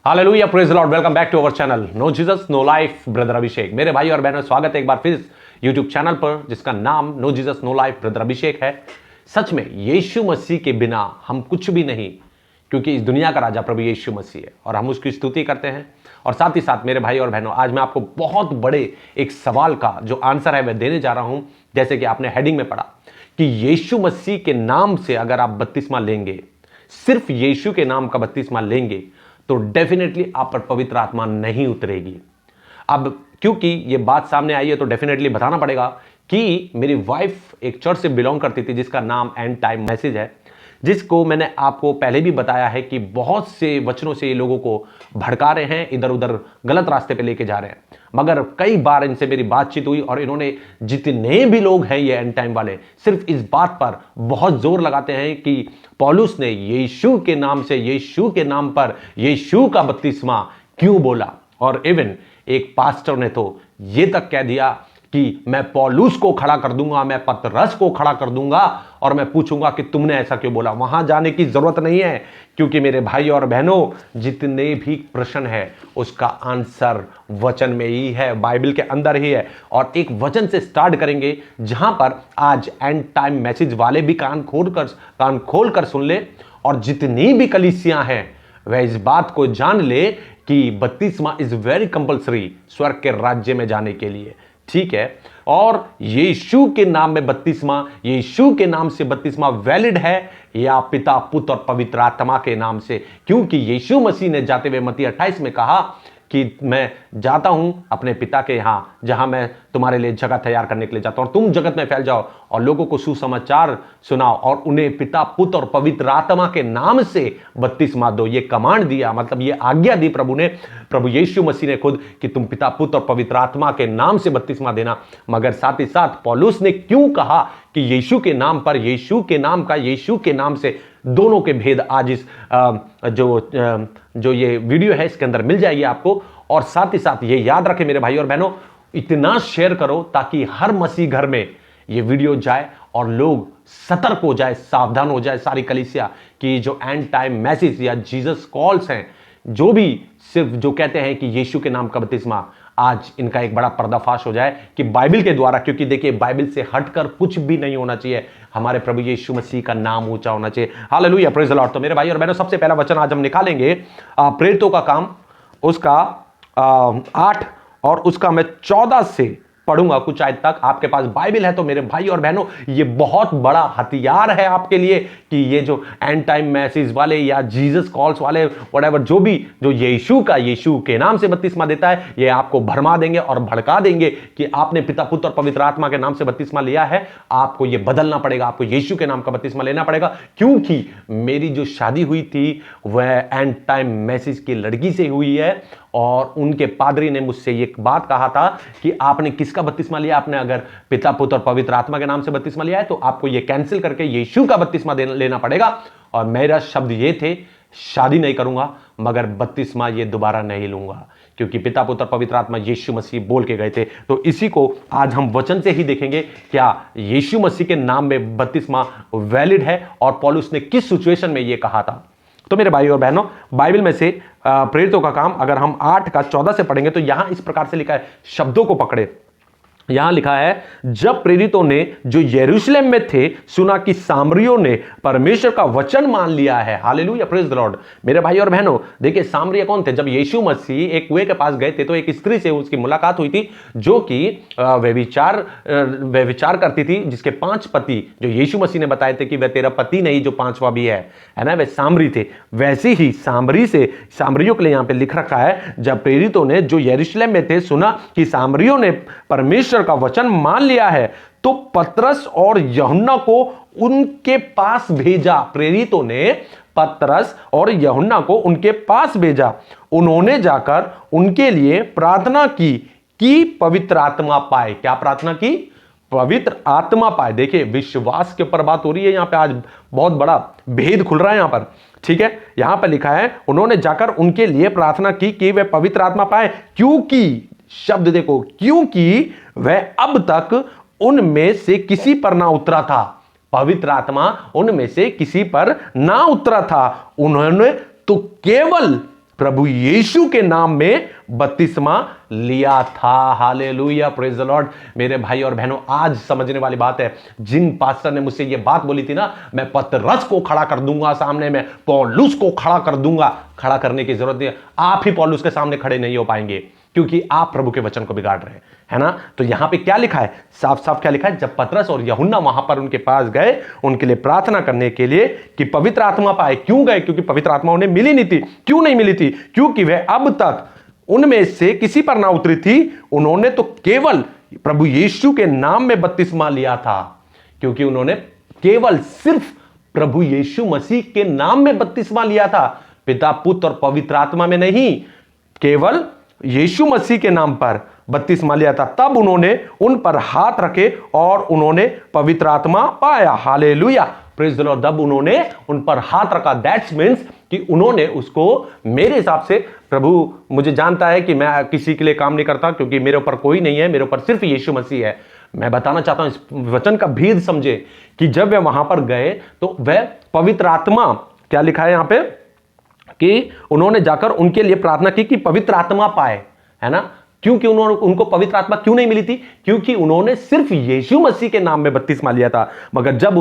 Hallelujah, praise the Lord, welcome back to our channel no Jesus no life brother Abhishek. मेरे भाई और बहनों, स्वागत है एक बार फिर यूट्यूब चैनल पर जिसका नाम no Jesus no life brother Abhishek है। सच में यीशु मसीह के बिना हम कुछ भी नहीं, क्योंकि इस दुनिया का राजा प्रभु यीशु मसीह है और हम उसकी स्तुति करते हैं। और साथ ही साथ मेरे भाई और बहनों, आज मैं आपको बहुत बड़े एक सवाल का जो आंसर है वह देने जा रहा हूं। जैसे कि आपने हेडिंग में पढ़ा कि यीशु मसीह के नाम से अगर आप बपतिस्मा लेंगे, सिर्फ यीशु के नाम का बपतिस्मा लेंगे, तो डेफिनेटली आप पर पवित्र आत्मा नहीं उतरेगी। अब क्योंकि ये बात सामने आई है तो डेफिनेटली बताना पड़ेगा कि मेरी वाइफ एक चर्च से बिलोंग करती थी जिसका नाम एंड टाइम मैसेज है, जिसको मैंने आपको पहले भी बताया है कि बहुत से वचनों से ये लोगों को भड़का रहे हैं, इधर उधर गलत रास्ते पे लेके जा रहे हैं। मगर कई बार इनसे मेरी बातचीत हुई और इन्होंने, जितने भी लोग हैं ये एंड टाइम वाले, सिर्फ इस बात पर बहुत जोर लगाते हैं कि पौलुस ने यीशु के नाम से, यीशु के नाम पर यीशु का बपतिस्मा क्यों बोला। और इवन एक पास्टर ने तो ये तक कह दिया कि मैं पौलुस को खड़ा कर दूंगा, मैं पतरस को खड़ा कर दूंगा और मैं पूछूंगा कि तुमने ऐसा क्यों बोला। वहां जाने की जरूरत नहीं है, क्योंकि मेरे भाई और बहनों, जितने भी प्रश्न है उसका आंसर वचन में ही है, बाइबल के अंदर ही है। और एक वचन से स्टार्ट करेंगे जहां पर आज एंड टाइम मैसेज वाले भी कान खोल कर सुन ले, और जितनी भी कलीसियां हैं वह इस बात को जान ले कि बपतिस्मा इज वेरी कंपल्सरी स्वर्ग के राज्य में जाने के लिए। ठीक है, और यीशु के नाम में बपतिस्मा, यीशु के नाम से बपतिस्मा वैलिड है या पिता, पुत्र और पवित्र आत्मा के नाम से, क्योंकि यीशु मसीह ने जाते हुए मत्ती 28 में कहा कि मैं जाता हूं अपने पिता के यहां, जहां मैं तुम्हारे लिए जगह तैयार करने के लिए जाता हूं। तुम जगत में फैल जाओ और लोगों को सुसमाचार सुनाओ और उन्हें पिता, पुत्र और पवित्र आत्मा के नाम से बपतिस्मा दो। ये कमांड दिया, मतलब ये आज्ञा दी प्रभु ने, प्रभु यीशु मसीह ने खुद, कि तुम पिता, पुत्र और पवित्र आत्मा के नाम से बपतिस्मा देना। मगर साथ ही साथ पौलुस ने क्यों कहा कि यीशु के नाम पर, यीशु के नाम का, यीशु के नाम से, दोनों के भेद आज इस जो ये वीडियो है इसके अंदर मिल जाएगी आपको। और साथ ही साथ ये याद रखें मेरे भाई और बहनों, इतना शेयर करो ताकि हर मसीह घर में ये वीडियो जाए और लोग सतर्क हो जाए, सावधान हो जाए सारी कलीसिया कि जो एंड टाइम मैसेज या जीसस कॉल्स हैं, जो भी सिर्फ जो कहते हैं कि यीशु के नाम का बपतिस्मा, आज इनका एक बड़ा पर्दाफाश हो जाए कि बाइबल के द्वारा, क्योंकि देखिए बाइबल से हटकर कुछ भी नहीं होना चाहिए, हमारे प्रभु यीशु मसीह का नाम ऊंचा होना चाहिए। Hallelujah, praise the Lord. तो मेरे भाई और बहनों, सबसे पहला वचन आज हम निकालेंगे प्रेरितों का काम, उसका 8 और उसका मैं 14 से पढ़ूंगा कुछ आयत तक। आपके पास बाइबल है तो मेरे भाई और बहनों, ये बहुत बड़ा हथियार है आपके लिए कि ये जो एंड टाइम मैसेज वाले या जीसस कॉल्स वाले, व्हाटएवर, जो भी जो यीशु के नाम से बपतिस्मा देता है, ये आपको भरमा देंगे और भड़का देंगे कि आपने पिता, पुत्र और पवित्र आत्मा के नाम से बपतिस्मा लिया है, आपको ये बदलना पड़ेगा, आपको यीशु के नाम का बपतिस्मा लेना पड़ेगा। क्योंकि मेरी जो शादी हुई थी वह एंड टाइम मैसेज की लड़की से हुई है और उनके पादरी ने मुझसे एक बात कहा था कि आपने किसका बपतिस्मा लिया, आपने अगर पिता, पुत्र और पवित्र आत्मा के नाम से बपतिस्मा लिया है तो आपको ये कैंसिल करके यीशु का बपतिस्मा लेना पड़ेगा। और मेरा शब्द ये थे, शादी नहीं करूंगा मगर बपतिस्मा ये दोबारा नहीं लूंगा, क्योंकि पिता, पुत्र, पवित्र आत्मा यीशु मसीह बोल के गए थे। तो इसी को आज हम वचन से ही देखेंगे, क्या यीशु मसीह के नाम में बपतिस्मा वैलिड है और पौलुस ने किस सिचुएशन में ये कहा था। तो मेरे भाई और बहनों, बाइबल में से प्रेरितों का काम अगर हम 8 का 14 से पढ़ेंगे तो यहां इस प्रकार से लिखा है, शब्दों को पकड़े। यहां लिखा है, जब प्रेरितों ने जो यरूशलेम में थे सुना कि सामरियों ने परमेश्वर का वचन मान लिया है। Hallelujah, praise the Lord. मेरे भाई और बहनों, देखिए सामरिया कौन थे। जब यीशु मसीह एक कुएं के पास गए थे तो एक स्त्री से उसकी मुलाकात हुई थी जो कि वे विचार करती थी, जिसके 5 पति, जो यीशु मसीह ने बताए थे कि वह तेरा पति नहीं जो 5वां भी है ना, वे सामरी थे। वैसे ही सामरियों के लिए यहां पे लिख रखा है, जब प्रेरितों ने जो यरूशलेम में थे सुना कि सामरियों ने परमेश्वर का वचन मान लिया है, तो पतरस और यूहन्ना को उनके पास भेजा। प्रेरितों ने पतरस और यूहन्ना को उनके पास भेजा। उन्होंने जाकर उनके लिए प्रार्थना की कि पवित्र आत्मा पाए। क्या प्रार्थना की? पवित्र आत्मा पाए। देखिए विश्वास के ऊपर बात हो रही है यहां पे, आज बहुत बड़ा भेद खुल रहा है यहां पर। ठीक है, यहां पर लिखा है, उन्होंने जाकर उनके लिए प्रार्थना की कि वे पवित्र आत्मा पाए, क्योंकि, शब्द देखो, क्योंकि वह अब तक उनमें से किसी पर ना उतरा था। पवित्र आत्मा उनमें से किसी पर ना उतरा था। उन्होंने तो केवल प्रभु यीशु के नाम में बपतिस्मा लिया था। Hallelujah, praise the Lord. मेरे भाई और बहनों, आज समझने वाली बात है। जिन पास्टर ने मुझसे ये बात बोली थी ना, मैं पतरस को खड़ा कर दूंगा सामने में, पौलुस को खड़ा कर दूंगा, खड़ा करने की जरूरत नहीं है। आप ही पौलुस के सामने खड़े नहीं हो पाएंगे, क्योंकि आप प्रभु के वचन को बिगाड़ रहे हैं, है ना। तो यहां पे क्या लिखा है, साफ साफ क्या लिखा है, जब पतरस और यूहन्ना वहां पर उनके पास गए उनके लिए प्रार्थना करने के लिए कि पवित्र आत्मा पाए। क्यों गए? क्योंकि पवित्र आत्मा उन्हें मिली नहीं थी। क्यों नहीं मिली थी? क्योंकि वह अब तक उनमें से किसी पर ना उतरी थी। उन्होंने तो केवल प्रभु यीशु के नाम में बपतिस्मा लिया था, क्योंकि उन्होंने केवल सिर्फ प्रभु यीशु मसीह के नाम में बपतिस्मा लिया था, पिता, पुत्र और पवित्र आत्मा में नहीं, केवल यीशु मसीह के नाम पर बपतिस्मा लिया था। तब उन्होंने उन पर हाथ रखे और उन्होंने पवित्र आत्मा पाया। Hallelujah, praise the Lord. तब उन्होंने उन पर हाथ रखा, दैट्स मीन्स कि उन्होंने उसको, मेरे हिसाब से प्रभु मुझे जानता है कि मैं किसी के लिए काम नहीं करता, क्योंकि मेरे ऊपर कोई नहीं है, मेरे ऊपर सिर्फ यीशु मसीह है। मैं बताना चाहता हूं, इस वचन का भेद समझे कि जब वे वहां पर गए तो वह पवित्र आत्मा, क्या लिखा है यहां पे, कि उन्होंने जाकर उनके लिए प्रार्थना की कि पवित्र आत्मा पाए, है ना। क्योंकि उनको पवित्र आत्मा क्यों नहीं मिली थी? क्योंकि उन्होंने सिर्फ यीशु मसीह के नाम में बपतिस्मा लिया था। मगर जब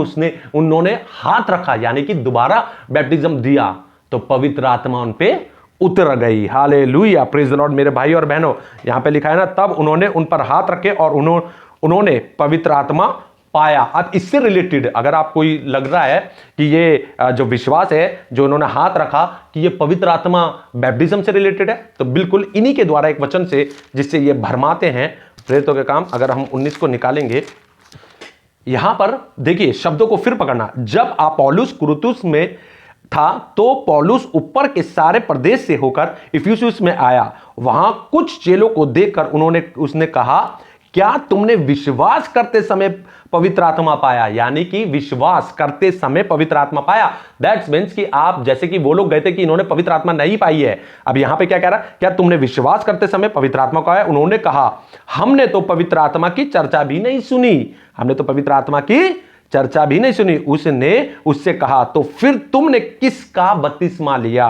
उन्होंने हाथ रखा, यानी कि दोबारा बैप्टिज्म दिया, तो पवित्र आत्मा उन पे उतर गई। Hallelujah, praise the Lord. मेरे भाई और बहनों, यहां पे लिखा है ना, तब उन्होंने उन पर हाथ रखे और उन्होंने पवित्र आत्मा पाया। अब इससे रिलेटेड अगर आप कोई लग रहा है कि ये जो विश्वास है, जो उन्होंने हाथ रखा, कि ये पवित्र आत्मा बैप्टिज्म से रिलेटेड है, तो बिल्कुल इन्हीं के द्वारा एक वचन से जिससे ये भरमाते हैं प्रेरितों के काम। अगर हम 19 को निकालेंगे, यहां पर देखिए शब्दों को फिर पकड़ना। जब अपोल्लोस कुरिन्थुस में था तो पौलुस ऊपर के सारे प्रदेश से होकर इफिसुस में आया। वहां कुछ चेलों को देखकर उसने कहा, क्या तुमने विश्वास करते समय पवित्र आत्मा पाया? यानी कि विश्वास करते समय पवित्र आत्मा पाया। दैट्स मीन्स कि आप, जैसे कि वो लोग गए थे कि इन्होंने पवित्र आत्मा नहीं पाई है, अब यहां पे क्या कह रहा है, क्या तुमने विश्वास करते समय पवित्र आत्मा पाया? उन्होंने कहा, हमने तो पवित्र आत्मा की चर्चा भी नहीं सुनी। हमने तो पवित्र आत्मा की चर्चा भी नहीं सुनी। उसने उससे कहा, तो फिर तुमने किसका बपतिस्मा लिया?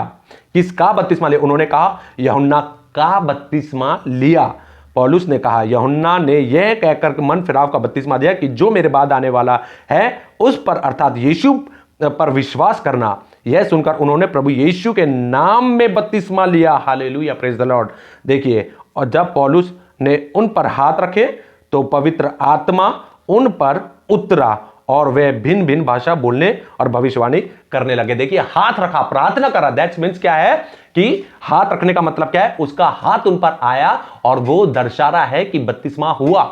किसका बपतिस्मा लिया? उन्होंने कहा, यूहन्ना का बपतिस्मा लिया। पौलुस ने कहा, यूहन्ना ने यह कहकर मन फिराव का बपतिस्मा दिया कि जो मेरे बाद आने वाला है उस पर, अर्थात यीशु पर विश्वास करना। यह सुनकर उन्होंने प्रभु यीशु के नाम में बपतिस्मा लिया। Hallelujah, praise the Lord. देखिए, और जब पौलुस ने उन पर हाथ रखे तो पवित्र आत्मा उन पर उतरा और वे भिन्न भिन्न भाषा बोलने और भविष्यवाणी करने लगे। देखिए, हाथ रखा, प्रार्थना करा, दैट्स मीन्स क्या है कि हाथ रखने का मतलब क्या है, उसका हाथ उन पर आया और वो दर्शा रहा है कि बपतिस्मा हुआ।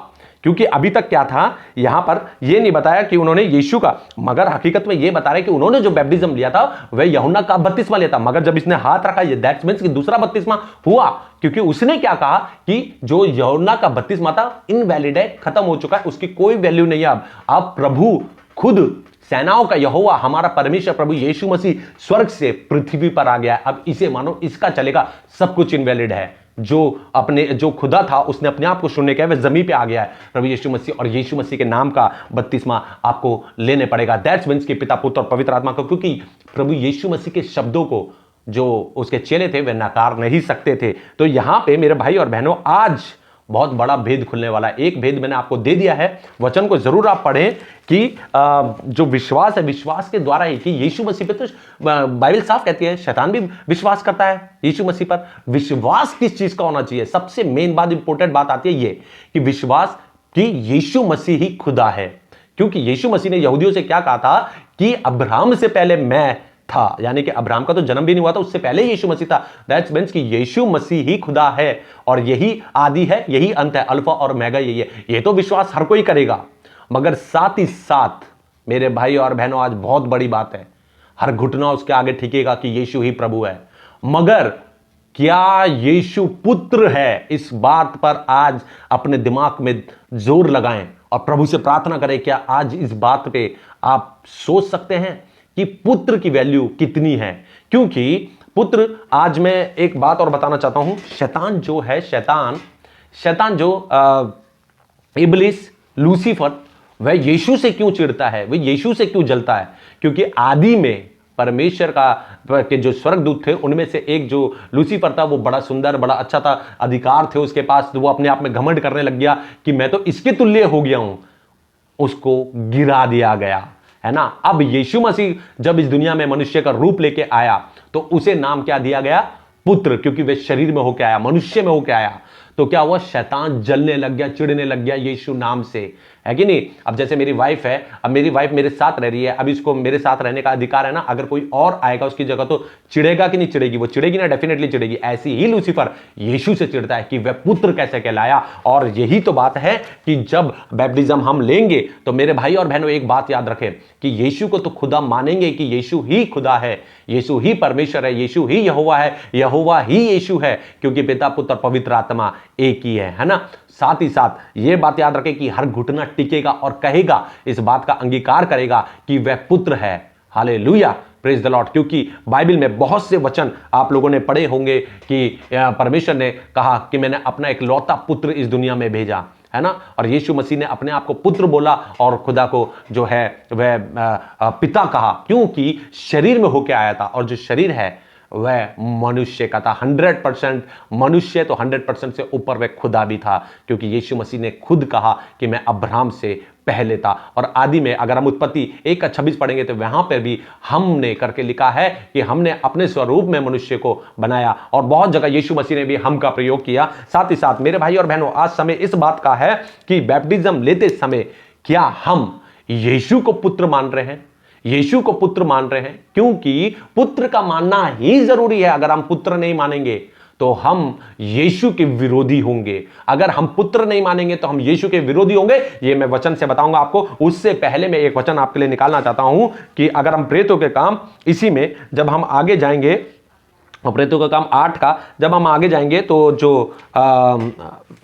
क्योंकि अभी तक क्या था, यहां पर यह नहीं बताया कि उन्होंने यीशु का, मगर हकीकत में यह बता रहे कि उन्होंने जो बैप्टिज्म लिया था वह यूहन्ना का बपतिस्मा लिया था। मगर जब इसने हाथ रखा, ये दैट्स मीन्स कि दूसरा बपतिस्मा हुआ, क्योंकि उसने क्या कहा कि जो यूहन्ना का बपतिस्मा था इनवैलिड है, खत्म हो चुका है, उसकी कोई वैल्यू नहीं है। अब प्रभु खुद सेनाओं का यहोवा, हमारा परमेश्वर प्रभु यीशु मसीह स्वर्ग से पृथ्वी पर आ गया है। अब इसे मानो, इसका चलेगा, सब कुछ इनवैलिड है। जो खुदा था उसने अपने आप को शून्य किया, वह जमीन पे आ गया है प्रभु यीशु मसीह, और यीशु मसीह के नाम का बपतिस्मा आपको लेने पड़ेगा। दैट्स मीन्स कि पिता, पुत्र और पवित्र आत्मा को, क्योंकि प्रभु यीशु मसीह के शब्दों को जो उसके चेले थे वह नकार नहीं सकते थे। तो यहां पे मेरे भाई और बहनों, आज बहुत बड़ा भेद खुलने वाला है। एक भेद मैंने आपको दे दिया है, वचन को जरूर आप पढ़ें कि जो विश्वास है, विश्वास के द्वारा ही, कि यीशु मसीह पे तो बाइबल साफ कहती है शैतान भी विश्वास करता है यीशु मसीह पर। विश्वास किस चीज का होना चाहिए? सबसे मेन बात, इंपॉर्टेंट बात आती है ये कि विश्वास कि यीशु मसीह ही खुदा है। क्योंकि यीशु मसीह ने यहूदियों से क्या कहा था कि अब्राहम से पहले मैं था, यानी कि अब्राहम का तो जन्म भी नहीं हुआ था, उससे पहले यीशु मसीह था। दैट्स मीन्स कि यीशु मसीह ही खुदा है और यही आदि है, यही अंत है, अल्फा और ओमेगा यही है। ये तो विश्वास हर कोई करेगा, मगर साथ ही साथ मेरे भाई और बहनों, आज बहुत बड़ी बात है, हर घुटना उसके आगे ठिकेगा कि यीशु ही प्रभु है। मगर क्या यीशु पुत्र है? इस बात पर आज अपने दिमाग में जोर लगाएं और प्रभु से प्रार्थना करें। क्या आज इस बात पे आप सोच सकते हैं कि पुत्र की वैल्यू कितनी है? क्योंकि पुत्र, आज मैं एक बात और बताना चाहता हूं, शैतान जो है, शैतान जो इब्लिस, लूसीफर, वह यीशु से क्यों चिढ़ता है, वह यीशु से क्यों जलता है? क्योंकि आदि में परमेश्वर का के जो स्वर्गदूत थे उनमें से एक जो लूसीफर था वो बड़ा सुंदर, बड़ा अच्छा था, अधिकार थे उसके पास, तो वो अपने आप में घमंड करने लग गया कि मैं तो इसके तुल्य हो गया हूं, उसको गिरा दिया गया, है ना। अब यीशु मसीह जब इस दुनिया में मनुष्य का रूप लेके आया तो उसे नाम क्या दिया गया? पुत्र, क्योंकि वह शरीर में होके आया, मनुष्य में होके आया। तो क्या हुआ? शैतान जलने लग गया, चिढ़ने लग गया यीशु नाम से, है कि नहीं। अब जैसे मेरी वाइफ है, अब मेरी वाइफ मेरे साथ रह रही है, अब इसको मेरे साथ रहने का अधिकार है ना। अगर कोई और आएगा उसकी जगह तो चिढ़ेगा कि नहीं चिढ़ेगी? वो चिढ़ेगी ना, डेफिनेटली चिढ़ेगी। ऐसी ही लूसीफर यीशु से चिढ़ता है कि वह पुत्र कैसे कहलाया। और यही तो बात है कि जब बैप्टिज्म हम लेंगे तो मेरे भाई और बहनों एक बात याद रखें कि यीशु को तो खुदा मानेंगे कि यीशु ही खुदा है, यीशु ही परमेश्वर है, यीशु ही यहोवा है, यहोवा ही यीशु है, क्योंकि पिता, पुत्र, पवित्र आत्मा एक ही है ना। साथ ही साथ यह बात याद रखें कि हर घुटना टिकेगा और कहेगा, इस बात का अंगीकार करेगा कि वह पुत्र है। Hallelujah, praise the Lord. क्योंकि बाइबल में बहुत से वचन आप लोगों ने पढ़े होंगे कि परमेश्वर ने कहा कि मैंने अपना एक लौता पुत्र इस दुनिया में भेजा, है ना। और यीशु मसीह ने अपने आप को पुत्र बोला और खुदा को जो है वह पिता कहा, क्योंकि शरीर में होके आया था। और जो शरीर है वह मनुष्य का था, 100% मनुष्य, तो 100% से ऊपर वह खुदा भी था, क्योंकि यीशु मसीह ने खुद कहा कि मैं अब्राहम से पहले था। और आदि में अगर हम उत्पत्ति 1:26 पढ़ेंगे तो वहां पर भी हमने करके लिखा है कि हमने अपने स्वरूप में मनुष्य को बनाया। और बहुत जगह यीशु मसीह ने भी हम का प्रयोग किया। साथ ही साथ मेरे भाई और बहनों, आज समय इस बात का है कि बैप्टिज्म लेते समय क्या हम यीशु को पुत्र मान रहे हैं? यीशु को पुत्र मान रहे हैं, क्योंकि पुत्र का मानना ही जरूरी है। अगर हम पुत्र नहीं मानेंगे तो हम यीशु के विरोधी होंगे। अगर हम पुत्र नहीं मानेंगे तो हम यीशु के विरोधी होंगे। ये मैं वचन से बताऊंगा आपको। उससे पहले मैं एक वचन आपके लिए निकालना चाहता हूं कि अगर हम प्रेरितों के काम, इसी में जब हम आगे जाएंगे, प्रेरितों का काम 8 का जब हम आगे जाएंगे तो जो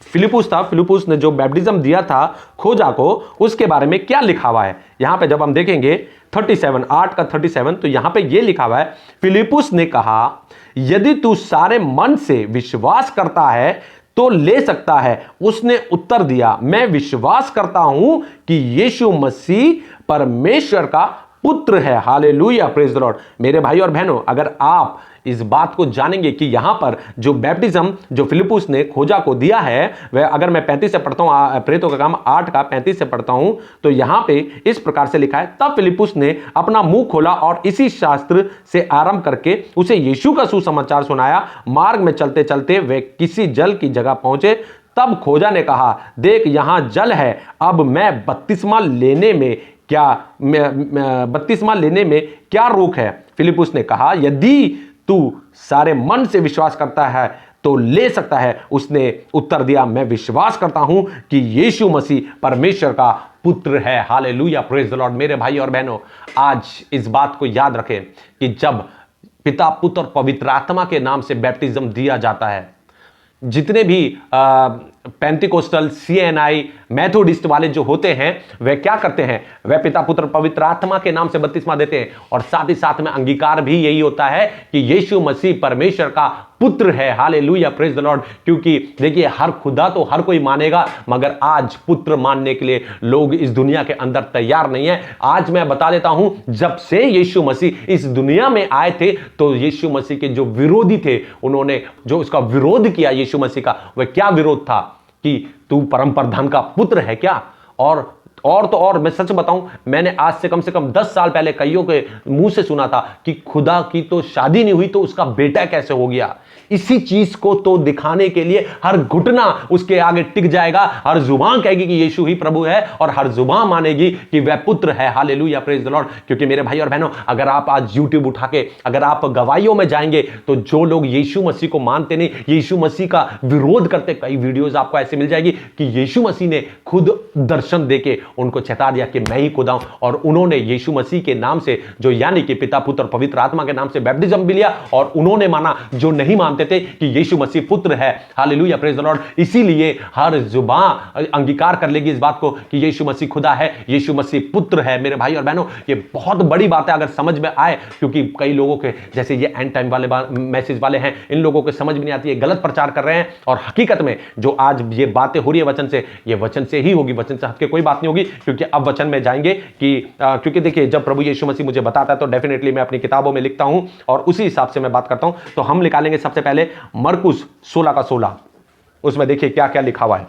फिलिपुस था, फिलिपुस ने जो बैप्टिज्म दिया था खोजा को, उसके बारे में क्या लिखा हुआ है यहां पे जब हम देखेंगे 37, 8 का 37, तो यहां पे ये लिखा हुआ है, फिलिपुस ने कहा यदि तू सारे मन से विश्वास करता है तो ले सकता है। उसने उत्तर दिया, मैं विश्वास करता हूं कि यीशु मसीह परमेश्वर का पुत्र है। Hallelujah, praise the Lord. मेरे भाई और बहनों, अगर आप इस बात को जानेंगे कि यहां पर जो बैप्टिज्म जो फिलिपुस ने खोजा को दिया है, वह अगर मैं 35 से पढ़ता हूं, प्रेरितों का काम 8 का 35 से पढ़ता हूं, तो यहां पे इस प्रकार से लिखा है, तब फिलिपुस ने अपना मुंह खोला और इसी शास्त्र से आरंभ करके उसे यीशु का सुसमाचार सुनाया। मार्ग में चलते चलते वे किसी जल की जगह पहुंचे। तब खोजा ने कहा, देख यहां जल है, अब मैं बपतिस्मा लेने में क्या रोक है? फिलिपुस ने कहा, यदि तू सारे मन से विश्वास करता है तो ले सकता है। उसने उत्तर दिया, मैं विश्वास करता हूं कि यीशु मसीह परमेश्वर का पुत्र है। Hallelujah, praise the Lord. मेरे भाई और बहनों, आज इस बात को याद रखें कि जब पिता, पुत्र और पवित्र आत्मा के नाम से बैप्टिज्म दिया जाता है, जितने भी पेंटिकोस्टल, CNI, मैथोडिस्ट वाले जो होते हैं, वे क्या करते हैं? वे पिता, पुत्र, पवित्र आत्मा के नाम से बपतिस्मा देते हैं। और साथ ही साथ में अंगीकार भी यही होता है कि यीशु मसीह परमेश्वर का पुत्र है। Hallelujah, praise the Lord. क्योंकि देखिए, हर खुदा तो हर कोई मानेगा, मगर आज पुत्र मानने के लिए लोग इस दुनिया के अंदर तैयार नहीं है। आज मैं बता देता हूं, जब से यीशु मसीह इस दुनिया में आए थे तो यीशु मसीह के जो विरोधी थे, उन्होंने जो उसका विरोध किया यीशु मसीह का, वह क्या विरोध था कि तू परम प्रधान का पुत्र है क्या? और मैं सच बताऊं, मैंने आज से कम 10 साल पहले कईयों के मुंह से सुना था कि खुदा की तो शादी नहीं हुई तो उसका बेटा कैसे हो गया। इसी चीज को तो दिखाने के लिए हर घुटना उसके आगे टिक जाएगा, हर जुबान कहेगी कि यीशु ही प्रभु है, और हर जुबान मानेगी कि वह पुत्र है। Hallelujah, praise the Lord. क्योंकि मेरे भाई और बहनों, अगर आप आज यूट्यूब उठा के अगर आप गवाहियों में जाएंगे तो जो लोग यीशु मसीह को मानते नहीं, यीशु मसीह का विरोध करते, कई वीडियोज आपको ऐसे मिल जाएगी कि यीशु मसीह ने खुद दर्शन देके उनको चेता दिया कि मैं ही खुदा हूं। और उन्होंने यीशु मसीह के नाम से, जो यानी कि पिता, पुत्र, पवित्र आत्मा के नाम से बैप्टिज्म भी लिया, और उन्होंने माना। जो नहीं मानते मानते थे कि यीशु मसीह पुत्र है। Hallelujah, praise the Lord. इसीलिए हर जुबान अंगीकार कर लेगी इस बात को कि यीशु मसीह खुदा है, यीशु मसीह पुत्र है। मेरे भाई और बहनों, ये बहुत बड़ी बात है अगर समझ में आए, क्योंकि कई लोगों के जैसे ये एंड टाइम वाले मैसेज वाले हैं, इन लोगों को समझ में नहीं आती है, गलत प्रचार कर रहे हैं। और हकीकत में जो आज ये बातें हो रही है वचन से, ये वचन से ही होगी, वचन से हटके कोई बात नहीं होगी। क्योंकि अब वचन में जाएंगे कि क्योंकि देखिए, जब प्रभु यीशु मसीह मुझे बताता है तो डेफिनेटली मैं अपनी किताबों में लिखता हूं और उसी हिसाब से मैं बात करता हूं। तो हम निकालेंगे सबसे पहले मरकुस 16 का 16। उसमें देखिए क्या क्या लिखा हुआ है।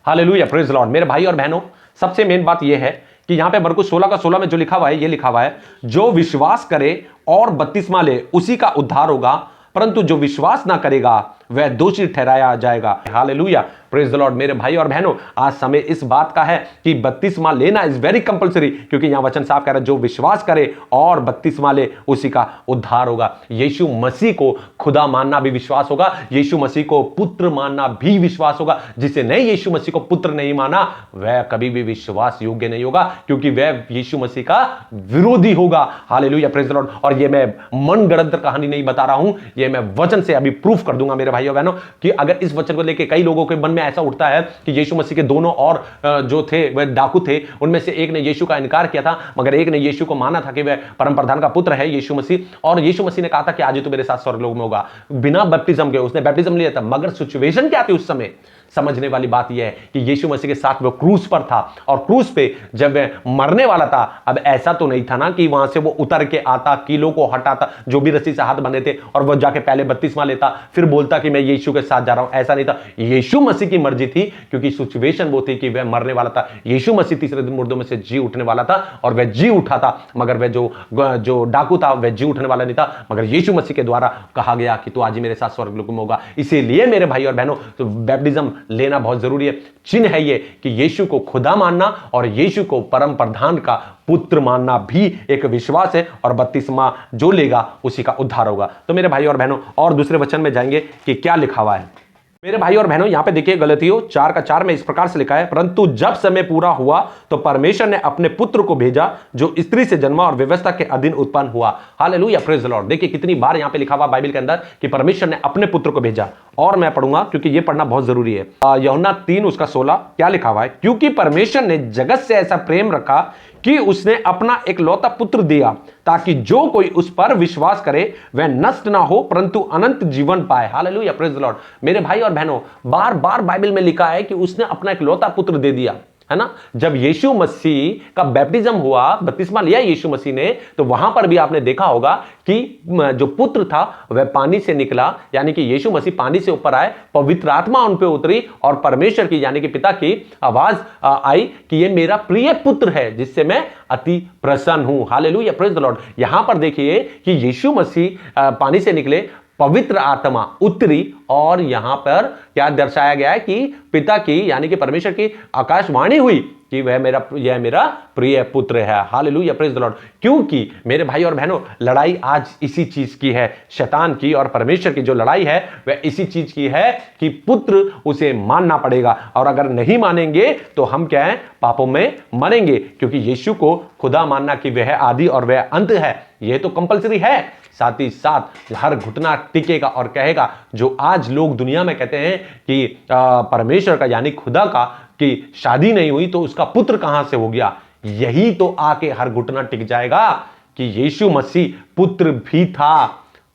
Hallelujah, praise the Lord. मेरे भाई और बहनों, सबसे मेन बात यह है कि यहां पे मरकुस 16 का 16 में जो लिखा हुआ है, ये लिखा हुआ है, जो विश्वास करे और बपतिस्मा ले उसी का उद्धार होगा, परंतु जो विश्वास ना करेगा वह दोषी ठहराया जाएगा। Hallelujah, praise the Lord. मेरे भाई और बहनों, आज समय इस बात का है कि बपतिस्मा लेना इज वेरी कंपलसरी, क्योंकि यहां वचन साफ कह रहा है, जो विश्वास करे और बपतिस्मा ले उसी का उद्धार होगा। यीशु मसीह को खुदा मानना भी विश्वास होगा, यीशु मसीह को पुत्र मानना भी विश्वास होगा। जिसे नहीं यीशु मसीह को पुत्र नहीं माना, वह कभी भी विश्वास योग्य नहीं होगा, क्योंकि वह यीशु मसीह का विरोधी होगा। Hallelujah, praise the Lord. और ये मैं मन गढ़ंत कहानी नहीं बता रहा हूं, ये मैं वचन से अभी प्रूफ कर दूंगा मेरे भाइयों बहनों, कि अगर इस वचन को लेकर कई लोगों के मन में ऐसा उठता है कि यीशु मसीह के दोनों और जो थे वह डाकू थे, उनमें से एक ने यीशु का इनकार किया था, मगर एक ने यीशु को माना था कि वह परम प्रधान का पुत्र है यीशु मसीह। और यीशु मसीह ने कहा था कि आज तो मेरे साथ स्वर्गलोक में होगा, बिना बपतिस्म के उसने बपतिस्म लिया था। मगर सिचुएशन क्या थी उस समय? समझने वाली बात यह है कि यीशु मसीह के साथ वो क्रूस पर था, और क्रूस पे जब वह मरने वाला था, अब ऐसा तो नहीं था ना कि वहां से वो उतर के आता, कीलों को हटाता, जो भी रस्सी से हाथ बंधे थे, और वो जाके पहले बपतिस्मा लेता, फिर बोलता कि मैं यीशु के साथ जा रहा हूं। ऐसा नहीं था, यीशु मसीह की मर्जी थी, क्योंकि सिचुएशन वो थी कि वह मरने वाला था। यीशु मसीह तीसरे दिन मुर्दों में से जी उठने वाला था, और वह जी उठा था, मगर वह जो डाकू था वह जी उठने वाला नहीं था, मगर यीशु मसीह के द्वारा कहा गया कि तू आज ही मेरे साथ स्वर्गलोक में होगा। इसीलिए मेरे भाई और बहनों, तो बैप्टिज्म लेना बहुत जरूरी है। चिन्ह है ये कि यीशु को खुदा मानना और यीशु को परम प्रधान का पुत्र मानना भी एक विश्वास है, और बपतिस्मा जो लेगा उसी का उद्धार होगा। तो मेरे भाई और बहनों, और दूसरे वचन में जाएंगे कि क्या लिखा हुआ है। मेरे भाई और बहनों, यहां पे देखिए गलतियों 4 का 4 में इस प्रकार से लिखा है, परंतु जब समय पूरा हुआ तो परमेश्वर ने अपने पुत्र को भेजा, जो स्त्री से जन्मा और व्यवस्था के अधीन उत्पन्न हुआ। Hallelujah, praise the Lord. देखिए कितनी बार यहां पे लिखा हुआ बाइबल के अंदर कि परमेश्वर ने अपने पुत्र को भेजा। और मैं पढ़ूंगा क्योंकि यह पढ़ना बहुत जरूरी है। यूहन्ना 3 उसका 16 क्या लिखा हुआ है, क्योंकि परमेश्वर ने जगत से ऐसा प्रेम रखा कि उसने अपना एक लौता पुत्र दिया, ताकि जो कोई उस पर विश्वास करे वह नष्ट ना हो परंतु अनंत जीवन पाए। Hallelujah, praise the Lord. मेरे भाई और बहनों, बार बार बाइबल में लिखा है कि उसने अपना एक लौता पुत्र दे दिया, है ना। जब यीशु मसीह का बैप्टिज्म हुआ, बपतिस्मा लिया यीशु मसीह ने, तो वहां पर भी आपने देखा होगा कि जो पुत्र था वह पानी से निकला, यानी कि यीशु मसीह पानी से ऊपर आए, पवित्र आत्मा उन पे उतरी, और परमेश्वर की यानी कि पिता की आवाज आई कि ये मेरा प्रिय पुत्र है जिससे मैं अति प्रसन्न हूं। Hallelujah, praise the Lord. यहां पर देखिए कि यीशु मसीह पानी से निकले, पवित्र आत्मा उतरी, और यहां पर क्या दर्शाया गया है कि पिता की यानी कि परमेश्वर की आकाशवाणी हुई कि यह मेरा प्रिय पुत्र है। Hallelujah, praise the Lord. क्योंकि मेरे भाई और बहनों, लड़ाई आज इसी चीज की है, शैतान की और परमेश्वर की जो लड़ाई है वह इसी चीज की है कि पुत्र उसे मानना पड़ेगा, और अगर नहीं मानेंगे तो हम क्या है, पापों में मरेंगे। क्योंकि यीशु को खुदा मानना कि वह आदि और वह अंत है, यह तो कंपलसरी है। साथ ही साथ हर घुटना टिकेगा और कहेगा, जो आज लोग दुनिया में कहते हैं कि परमेश्वर का यानी खुदा का कि शादी नहीं हुई तो उसका पुत्र कहां से हो गया, यही तो आके हर घुटना टिक जाएगा कि यीशु मसीह पुत्र भी था,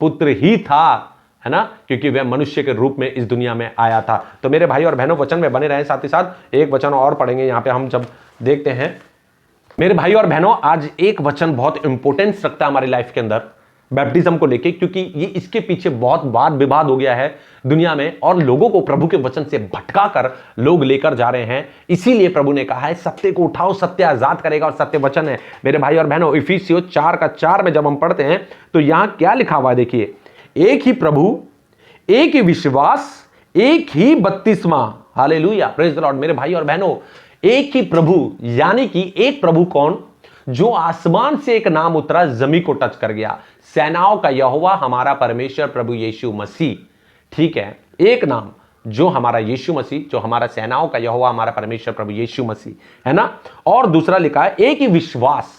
पुत्र ही था, है ना, क्योंकि वह मनुष्य के रूप में इस दुनिया में आया था। तो मेरे भाई और बहनों, वचन में बने रहें। साथ ही साथ एक वचन और पढ़ेंगे यहां पे हम जब देखते हैं। मेरे भाई और बहनों, आज एक वचन बहुत इंपॉर्टेंस रखता है हमारी लाइफ के अंदर बैप्टिज्म को लेके, क्योंकि ये इसके पीछे बहुत वाद विवाद हो गया है दुनिया में, और लोगों को प्रभु के वचन से भटका कर लोग लेकर जा रहे हैं। इसीलिए प्रभु ने कहा है, सत्य को उठाओ, सत्य आजाद करेगा, और सत्य वचन है। मेरे भाई और बहनों, इफिसियों 4 का 4 में जब हम पढ़ते हैं तो यहां क्या लिखा हुआ है, देखिए, एक ही प्रभु, एक ही विश्वास, एक ही बपतिस्मा। Hallelujah, praise the Lord. मेरे भाई और बहनों, एक ही प्रभु, यानी कि एक प्रभु कौन, जो आसमान से एक नाम उतरा, जमीन को टच कर गया, सेनाओं का यहोवा हमारा परमेश्वर प्रभु यीशु मसीह। ठीक है, एक नाम जो हमारा यीशु मसीह, जो हमारा सेनाओं का यहोवा हमारा परमेश्वर प्रभु यीशु मसीह, है ना। और दूसरा लिखा है एक ही विश्वास,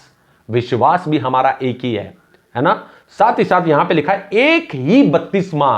विश्वास भी हमारा एक ही है ना। साथ ही साथ यहां पे लिखा है एक ही बपतिस्मा,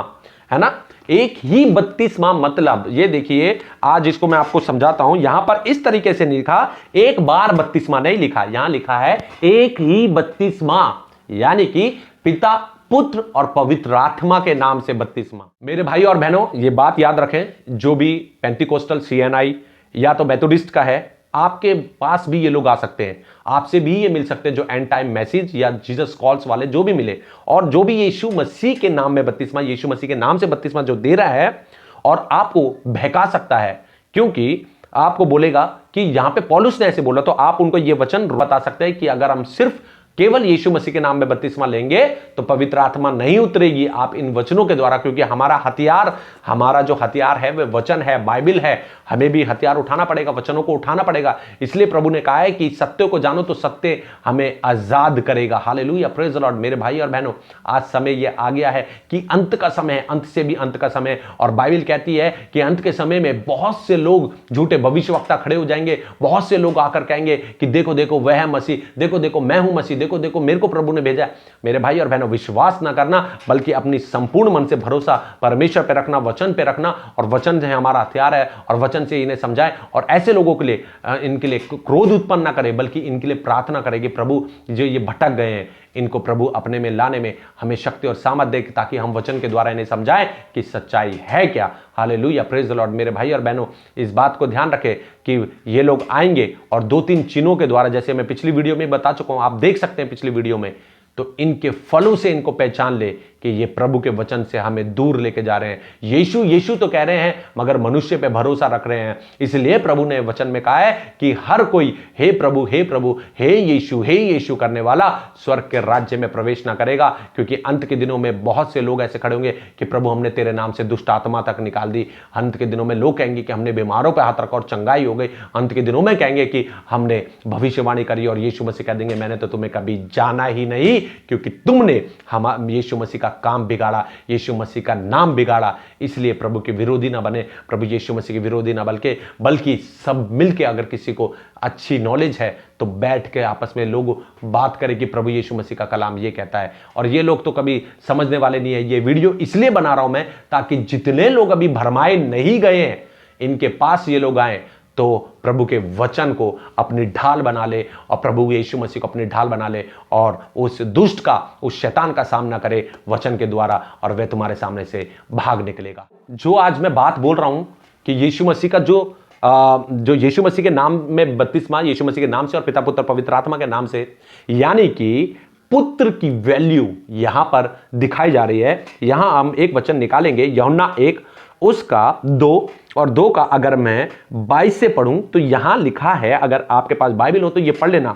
है ना। एक ही बत्तीसवां मतलब, ये देखिए आज इसको मैं आपको समझाता हूं। यहां पर इस तरीके से नहीं लिखा एक बार बत्तीसवां, नहीं लिखा, यहां लिखा है एक ही बत्तीसवां, यानी कि पिता, पुत्र और पवित्र आत्मा के नाम से बत्तीसवां। मेरे भाई और बहनों, ये बात याद रखें, जो भी पेंटिकोस्टल, सीएनआई या तो मेथोडिस्ट का है, आपके पास भी ये लोग आ सकते हैं, आपसे भी ये मिल सकते हैं, जो एंड टाइम मैसेज या जीसस कॉल्स वाले जो भी मिले, और जो भी यीशु मसीह के नाम में बत्तीसवां, यीशु मसीह के नाम से बत्तीसवां जो दे रहा है, और आपको बहका सकता है, क्योंकि आपको बोलेगा कि यहां पे पौलुस ने ऐसे बोला, तो आप उनको ये वचन बता सकते हैं कि अगर हम सिर्फ केवल यीशु मसीह के नाम में बत्तीसवां लेंगे तो पवित्र आत्मा नहीं उतरेगी आप इन वचनों के द्वारा, क्योंकि हमारा हथियार, हमारा जो हथियार है वह वचन है, बाइबल है। हमें भी हथियार उठाना पड़ेगा, वचनों को उठाना पड़ेगा। इसलिए प्रभु ने कहा है कि सत्य को जानो तो सत्य हमें आजाद करेगा। Hallelujah, praise the Lord. मेरे भाई और बहनों, आज समय यह आ गया है कि अंत का समय है, अंत से भी अंत का समय, और बाइबल कहती है कि अंत के समय में बहुत से लोग झूठे भविष्यवक्ता खड़े हो जाएंगे, बहुत से लोग आकर कहेंगे कि देखो देखो वह है मसीह, देखो देखो मैं हूं मसीह, देखो देखो मेरे को प्रभु ने भेजा। मेरे भाई और बहनों, विश्वास ना करना, बल्कि अपनी संपूर्ण मन से भरोसा परमेश्वर पे रखना, वचन पे रखना, और वचन जो है हमारा हथियार है, और वचन से इन्हें समझाएं। और ऐसे लोगों के लिए इनके लिए क्रोध उत्पन्न ना करें, बल्कि इनके लिए प्रार्थना करें कि प्रभु जो ये भटक गए हैं, इनको प्रभु अपने में लाने में हमें शक्ति और सामर्थ दे, ताकि हम वचन के द्वारा इन्हें समझाएं कि सच्चाई है क्या। Hallelujah, praise the Lord. मेरे भाई और बहनों, इस बात को ध्यान रखें कि ये लोग आएंगे और 2-3 चिन्हों के द्वारा, जैसे मैं पिछली वीडियो में बता चुका हूं, आप देख सकते हैं पिछली वीडियो में, तो इनके फलों से इनको पहचान ले कि ये प्रभु के वचन से हमें दूर लेके जा रहे हैं। यीशु यीशु तो कह रहे हैं, मगर मनुष्य पे भरोसा रख रहे हैं। इसलिए प्रभु ने वचन में कहा है कि हर कोई हे प्रभु हे प्रभु हे यीशु करने वाला स्वर्ग के राज्य में प्रवेश ना करेगा। क्योंकि अंत के दिनों में बहुत से लोग ऐसे खड़े होंगे कि प्रभु हमने तेरे नाम से दुष्ट आत्मा तक निकाल दी। अंत के दिनों में लोग कहेंगे कि हमने बीमारों पर हाथ रखा और चंगाई हो गई। अंत के दिनों में कहेंगे कि हमने भविष्यवाणी करी, और यीशु मसीह कह देंगे मैंने तो तुम्हें कभी जाना ही नहीं, क्योंकि तुमने हम यीशु मसीह का काम बिगाड़ा, यीशु मसीह का नाम बिगाड़ा। इसलिए प्रभु के विरोधी ना बने, प्रभु यीशु मसीह के विरोधी ना बल्कि सब मिलके, अगर किसी को अच्छी नॉलेज है तो बैठ के आपस में लोग बात करें कि प्रभु यीशु मसीह का कलाम ये कहता है। और ये लोग तो कभी समझने वाले नहीं है। ये वीडियो इसलिए बना रहा हूं मैं, ताकि जितने लोग अभी भरमाए नहीं गए हैं, इनके पास ये लोग आए तो प्रभु के वचन को अपनी ढाल बना ले, और प्रभु यीशु मसीह को अपनी ढाल बना ले, और उस दुष्ट का, उस शैतान का सामना करे वचन के द्वारा, और वह तुम्हारे सामने से भाग निकलेगा। जो आज मैं बात बोल रहा हूं कि यीशु मसीह का जो यीशु मसीह के नाम में बत्तीसवां, यीशु मसीह के नाम से और पिता पुत्र पवित्र आत्मा के नाम से, यानी कि पुत्र की वैल्यू यहां पर दिखाई जा रही है। यहां हम एक वचन निकालेंगे, यूहन्ना 1 उसका 2 और 2 का अगर मैं 22 से पढ़ूं तो यहां लिखा है, अगर आपके पास बाइबल हो तो ये पढ़ लेना।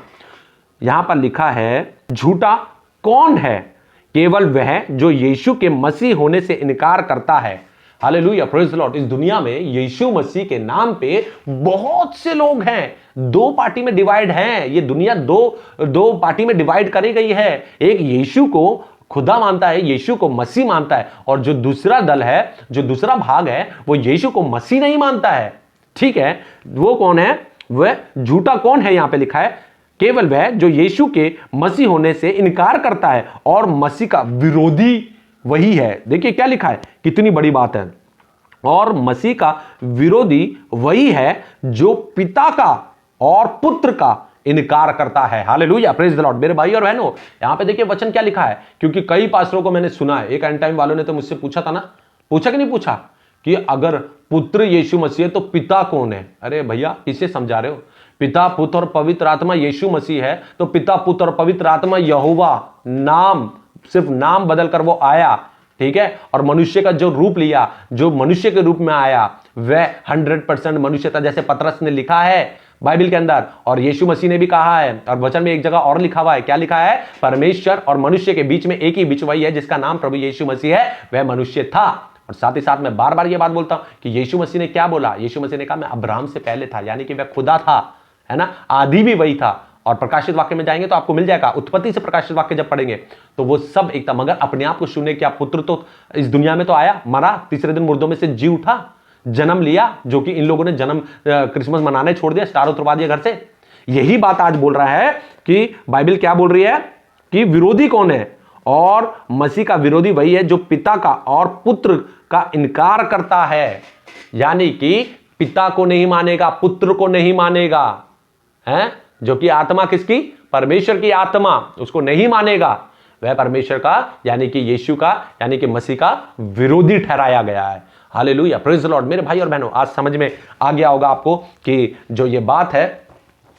यहां पर लिखा है, झूठा कौन है? केवल वह जो यीशु के मसीह होने से इनकार करता है। Hallelujah, praise the Lord. इस दुनिया में यीशु मसीह के नाम पे बहुत से लोग हैं, 2 पार्टी में डिवाइड हैं। ये दुनिया दो पार्टी में डिवाइड करी गई है। एक यीशु को खुदा मानता है, यीशु को मसीह मानता है, और जो दूसरा दल है, जो दूसरा भाग है, वो यीशु को मसीह नहीं मानता है। ठीक है, वो कौन है? वह झूठा कौन है? यहां पे लिखा है, केवल वह जो यीशु के मसीह होने से इनकार करता है और मसीह का विरोधी वही है। देखिए क्या लिखा है, कितनी बड़ी बात है। और मसीह का विरोधी वही है जो पिता का और पुत्र का इनकार करता है। Hallelujah, praise the Lord. मेरे भाई और बहनों, यहां पे देखिए वचन क्या लिखा है, क्योंकि कई पास्टरों को मैंने सुना है, एक एंड टाइम वालों ने तो मुझसे पूछा था ना, पूछा कि नहीं पूछा, कि अगर पुत्र यीशु मसीह है तो पिता कौन है? अरे भैया, किसे समझा रहे हो? पिता, पुत्र और पवित्र आत्मा यीशु मसीह है, तो पिता, पुत्र और पवित्र आत्मा यहोवा, नाम, सिर्फ नाम बदलकर वो आया। ठीक है, और मनुष्य का जो रूप लिया, जो मनुष्य के रूप में आया, वह 100% मनुष्य था, जैसे पतरस ने लिखा है बाइबल के अंदर, और यीशु मसीह ने भी कहा है। और वचन में एक जगह और लिखा हुआ है, क्या लिखा है? परमेश्वर और मनुष्य के बीच में एक ही बिचवाई है, जिसका नाम प्रभु यीशु मसीह है, वह मनुष्य था। और साथ ही साथ मैं बार बार यह बात बोलता हूं कि यीशु मसीह ने क्या बोला? यीशु मसीह ने कहा मैं अब्राहम से पहले था, यानी कि वह खुदा था, है ना, आदि भी वही था। और प्रकाशित वाक्य में जाएंगे तो आपको मिल जाएगा, उत्पत्ति से प्रकाशित वाक्य जब पढ़ेंगे तो वो सब एक था। मगर अपने आप को सुने, क्या पुत्र तो इस दुनिया में तो आया, मरा, तीसरे दिन मुर्दों में से जी उठा, जन्म लिया, जो कि इन लोगों ने जन्म क्रिसमस मनाने छोड़ दिया, स्टार उतरवा दिया घर से। यही बात आज बोल रहा है कि बाइबल क्या बोल रही है कि विरोधी कौन है और मसीह का विरोधी वही है जो पिता का और पुत्र का इनकार करता है, यानी कि पिता को नहीं मानेगा, पुत्र को नहीं मानेगा, है जो कि आत्मा किसकी, परमेश्वर की आत्मा, उसको नहीं मानेगा, वह परमेश्वर का यानी कि यीशु का यानी कि मसीह का विरोधी ठहराया गया है। Hallelujah, praise the Lord. मेरे भाई और बहनों, आज समझ में आ गया होगा आपको कि जो ये बात है,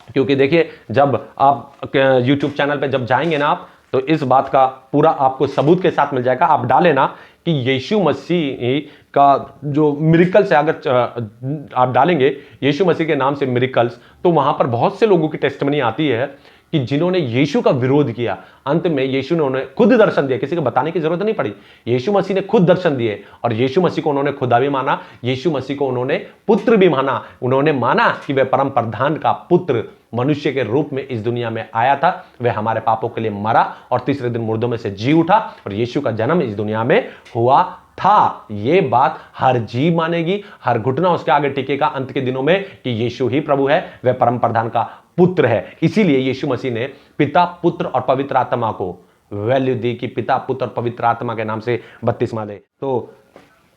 क्योंकि देखिए जब आप YouTube चैनल पे जब जाएंगे ना आप, तो इस बात का पूरा आपको सबूत के साथ मिल जाएगा। आप डालें ना कि यीशु मसीह का जो मिरेकल्स है, अगर आप डालेंगे यीशु मसीह के नाम से मिरेकल्स, तो वहां पर बहुत से लोगों की टेस्टिमनी आती है कि जिन्होंने यीशु का विरोध किया, अंत में यीशु ने उन्हें खुद दर्शन दिया, किसी को बताने की जरूरत नहीं पड़ी। यीशु मसीह ने खुद दर्शन दिए और यीशु मसीह को उन्होंने खुदा भी माना, यीशु मसीह को उन्होंने पुत्र भी माना। उन्होंने माना कि वह परम प्रधान का पुत्र मनुष्य के रूप में इस दुनिया में आया था, वह हमारे पापों के लिए मरा और तीसरे दिन मुर्दों में से जी उठा और यीशु का जन्म इस दुनिया में हुआ था। यह बात हर जीव मानेगी, हर घुटना उसके आगे टिकेगा अंत के दिनों में कि यीशु ही प्रभु है, वह परम प्रधान का पुत्र है। इसीलिए यीशु मसीह ने पिता, पुत्र और पवित्र आत्मा को वैल्यू दी कि पिता, पुत्र और पवित्र आत्मा के नाम से बपतिस्मा दे। तो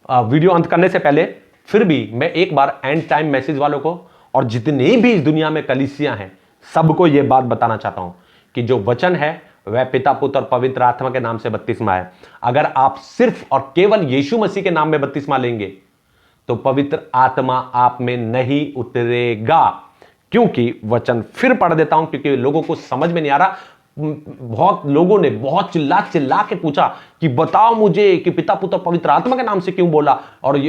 वीडियो अंत करने से पहले फिर भी मैं एक बार एंड टाइम मैसेज वालों को और जितने भी इस दुनिया में कलीसियां हैं सबको यह बात बताना चाहता हूं कि जो वचन है वह पिता, पुत्र और पवित्र आत्मा के नाम से बपतिस्मा है। अगर आप सिर्फ और केवल यीशु मसीह के नाम में बपतिस्मा लेंगे तो पवित्र आत्मा आप में नहीं उतरेगा। क्योंकि वचन फिर पढ़ देता हूं क्योंकि लोगों को समझ में नहीं आ रहा। बहुत लोगों ने बहुत चिल्ला चिल्ला के पूछा कि बताओ मुझे कि पिता, पुत्र और पवित्र आत्मा के नाम से क्यों बोला और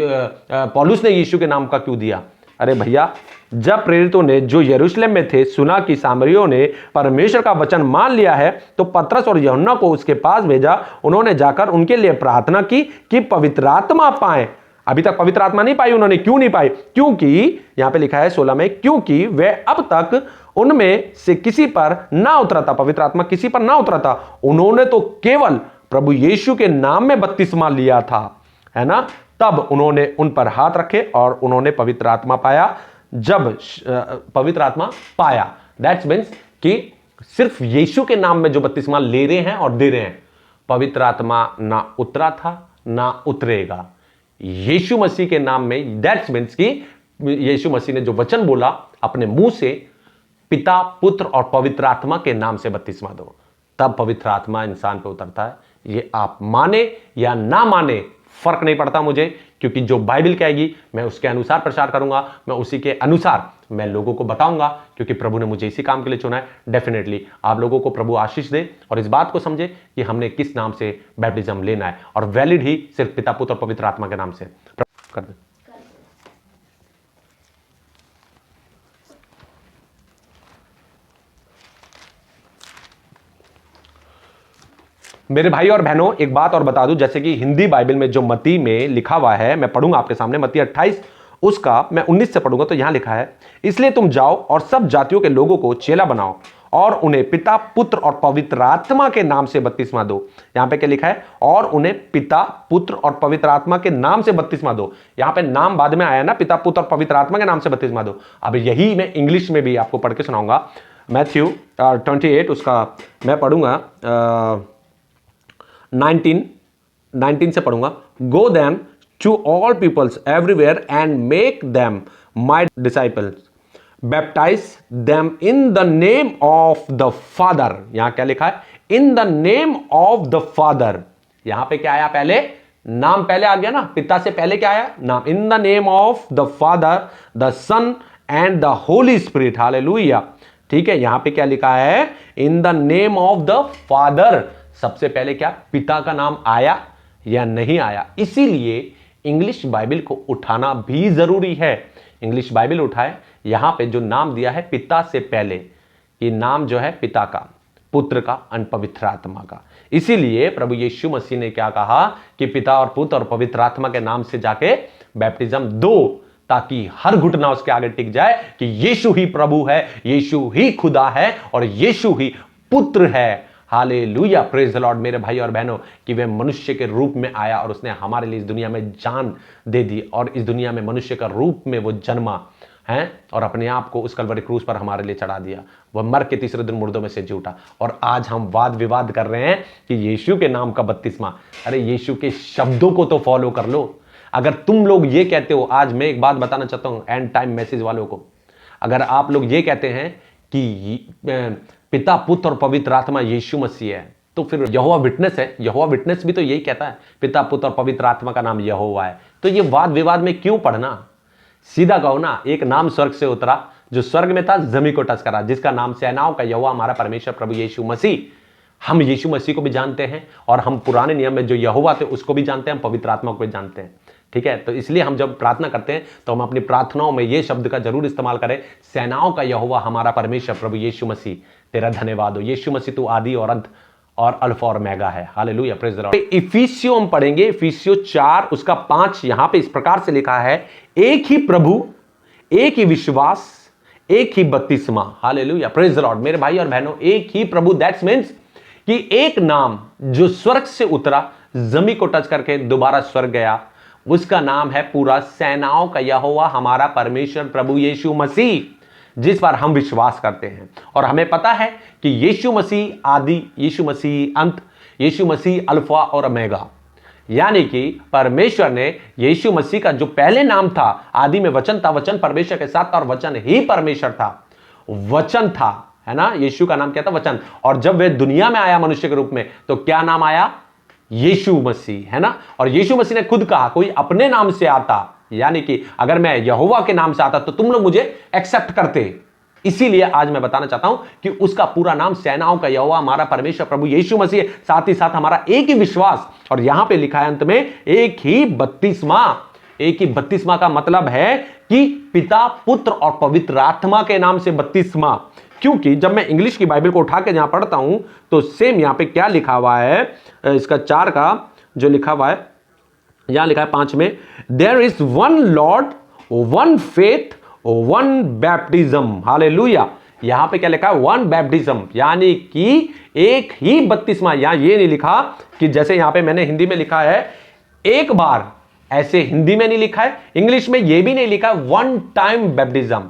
पौलुस ने यीशु के नाम का क्यों दिया। अरे भैया, जब प्रेरितों ने जो यरूशलेम में थे सुना कि सामरियों ने परमेश्वर का वचन मान लिया है, तो पतरस और यूहन्ना को उसके पास भेजा। उन्होंने जाकर उनके लिए प्रार्थना की कि पवित्र आत्मा पाएं। अभी तक पवित्र आत्मा नहीं पाई उन्होंने। क्यों नहीं पाई? क्योंकि यहां पे लिखा है 16 में, क्योंकि वह अब तक उनमें से किसी पर ना उतरा था, पवित्र आत्मा किसी पर ना उतरा था। उन्होंने तो केवल प्रभु यीशु के नाम में बपतिस्मा लिया था, है ना। तब उन्होंने उन पर हाथ रखे और उन्होंने पवित्र आत्मा पाया। जब पवित्र आत्मा पाया, दैट्स मीन्स कि सिर्फ यीशु के नाम में जो बपतिस्मा ले रहे हैं और दे रहे हैं, पवित्र आत्मा ना उतरा था ना उतरेगा। यीशु मसीह के नाम में, दैट्स मीन्स कि यीशु मसीह ने जो वचन बोला अपने मुंह से, पिता, पुत्र और पवित्र आत्मा के नाम से बपतिस्मा दो, तब पवित्र आत्मा इंसान पे उतरता है। ये आप माने या ना माने फर्क नहीं पड़ता मुझे, क्योंकि जो बाइबल कहेगी मैं उसके अनुसार प्रचार करूंगा, मैं उसी के अनुसार मैं लोगों को बताऊंगा, क्योंकि प्रभु ने मुझे इसी काम के लिए चुना है। डेफिनेटली आप लोगों को प्रभु आशीष दे और इस बात को समझे कि हमने किस नाम से बैप्टिज्म लेना है, और वैलिड ही सिर्फ पिता, पुत्र और पवित्र आत्मा के नाम से कर दे। मेरे भाई और बहनों, एक बात और बता दूं, जैसे कि हिंदी बाइबल में जो मत्ती में लिखा हुआ है, मैं पढ़ूंगा आपके सामने मत्ती 28 उसका मैं 19 से पढ़ूंगा। तो यहां लिखा है, इसलिए तुम जाओ और सब जातियों के लोगों को चेला बनाओ और उन्हें पिता, पुत्र और पवित्र आत्मा के नाम से बपतिस्मा दो। यहां पे क्या लिखा है? और उन्हें पिता, पुत्र और पवित्र आत्मा के नाम से बपतिस्मा दो। यहां पे नाम बाद में आया ना, पिता, पुत्र और पवित्र आत्मा के नाम से बपतिस्मा दो। अब यही मैं इंग्लिश में भी आपको पढ़ के सुनाऊंगा। मैथ्यू 28 उसका मैं पढ़ूंगा 19 से पढ़ूंगा। Go then to all peoples everywhere and make them my disciples, baptize them in the name of the father. यहां क्या लिखा है? In the name of the father. यहां पे क्या आया? पहले नाम पहले आ गया ना, पिता से पहले क्या आया? नाम। In the name of the father, the son and the holy spirit. Hallelujah. ठीक है, यहां पे क्या लिखा है? In the name of the father. सबसे पहले क्या पिता का नाम आया या नहीं आया? इसीलिए इंग्लिश बाइबल को उठाना भी जरूरी है। इंग्लिश बाइबल उठाए, यहां पे जो नाम दिया है पिता से पहले, ये नाम जो है पिता का, पुत्र का और पवित्र आत्मा का। इसीलिए प्रभु यीशु मसीह ने क्या कहा कि पिता और पुत्र और पवित्र आत्मा के नाम से जाके बैप्टिज्म दो, ताकि हर घुटना उसके आगे टिक जाए कि यीशु ही प्रभु है, यीशु ही खुदा है और यीशु ही पुत्र है। Hallelujah, praise the Lord. मेरे भाई और बहनों, कि वह मनुष्य के रूप में आया और उसने हमारे लिए इस दुनिया में जान दे दी और इस दुनिया में मनुष्य का रूप में वो जन्मा। हैं, और अपने आप को उस कलवरी क्रूस पर हमारे लिए चढ़ा दिया। वह मर के तीसरे दिन मुर्दों में से जी उठा। और आज हम वाद विवाद कर रहे हैं कि यीशु के नाम का बपतिस्मा। अरे यीशु के शब्दों को तो फॉलो कर लो। अगर तुम लोग ये कहते हो, आज मैं एक बात बताना चाहता हूं एंड टाइम मैसेज वालों को, अगर आप लोग ये कहते हैं कि पिता, पुत्र और पवित्र आत्मा यीशु मसीह है, तो फिर यहोवा विटनेस है, यहोवा विटनेस भी तो यही कहता है पिता, पुत्र और पवित्र आत्मा का नाम यहोवा है। तो ये वाद विवाद में क्यों पढ़ना? सीधा कहो ना, एक नाम स्वर्ग से उतरा, जो स्वर्ग में था जमीन को टच करा, जिसका नाम सेनाओं का यहोवा हमारा परमेश्वर प्रभु यीशु मसीह। हम यीशु मसीह को भी जानते हैं, और हम पुराने नियम में जो यहोवा थे उसको भी जानते हैं, हम पवित्र आत्मा को भी जानते हैं। ठीक है, तो इसलिए हम जब प्रार्थना करते हैं तो हम अपनी प्रार्थनाओं में ये शब्द का जरूर इस्तेमाल करें, सेनाओं का यहोवा हमारा परमेश्वर प्रभु यीशु मसीह, तेरा धन्यवाद हो। यीशु मसीह तू आदि और अंत और अल्फा और मेगा है। Hallelujah, praise the Lord. इफिसियों हम पढ़ेंगे, इफिसियों 4 उसका 5, यहां पे इस प्रकार से लिखा है, एक ही प्रभु, एक ही विश्वास, एक ही बपतिस्मा। Hallelujah, praise the Lord. मेरे भाई और बहनों, एक ही प्रभु, दैट्स मीन्स कि एक नाम जो स्वर्ग से उतरा, जमीन को टच करके दोबारा स्वर्ग गया, उसका नाम है पूरा सेनाओं का यहोवा हमारा परमेश्वर प्रभु यीशु मसीह, जिस पर हम विश्वास करते हैं। और हमें पता है कि यीशु मसीह आदि, यीशु मसीह अंत, यीशु मसीह अल्फा और ओमेगा, यानी कि परमेश्वर ने यीशु मसीह का जो पहले नाम था, आदि में वचन था, वचन परमेश्वर के साथ था और वचन ही परमेश्वर था, वचन था, है ना। यीशु का नाम क्या था? वचन। और जब वह दुनिया में आया मनुष्य के रूप में, तो क्या नाम आया? यीशु मसीह, है ना। और यीशु मसीह ने खुद कहा, कोई अपने नाम से आता, यानी कि अगर मैं यहोवा के नाम से आता तो तुम लोग मुझे एक्सेप्ट करते। इसीलिए आज मैं बताना चाहता हूं कि उसका पूरा नाम सेनाओं का यहोवा हमारा परमेश्वर प्रभु यीशु मसीह, साथ ही साथ हमारा एक ही विश्वास, और यहां पे लिखा है अंत में एक ही बपतिस्मा। एक ही बपतिस्मा का मतलब है कि पिता, पुत्र और पवित्र आत्मा के नाम से बपतिस्मा। क्योंकि जब मैं इंग्लिश की बाइबल को उठा के जहां पढ़ता हूं तो सेम यहां पे क्या लिखा हुआ है, इसका 4 का जो लिखा हुआ है, यहां लिखा है 5 में, there is one lord, one faith, one baptism. Hallelujah. यहां पे क्या लिखा है? वन बैप्टिज्म, यानी कि एक ही बपतिस्मा। यहां ये नहीं लिखा कि जैसे यहां पे मैंने हिंदी में लिखा है एक बार, ऐसे हिंदी में नहीं लिखा है, इंग्लिश में ये भी नहीं लिखा है वन टाइम बैप्टिज्म,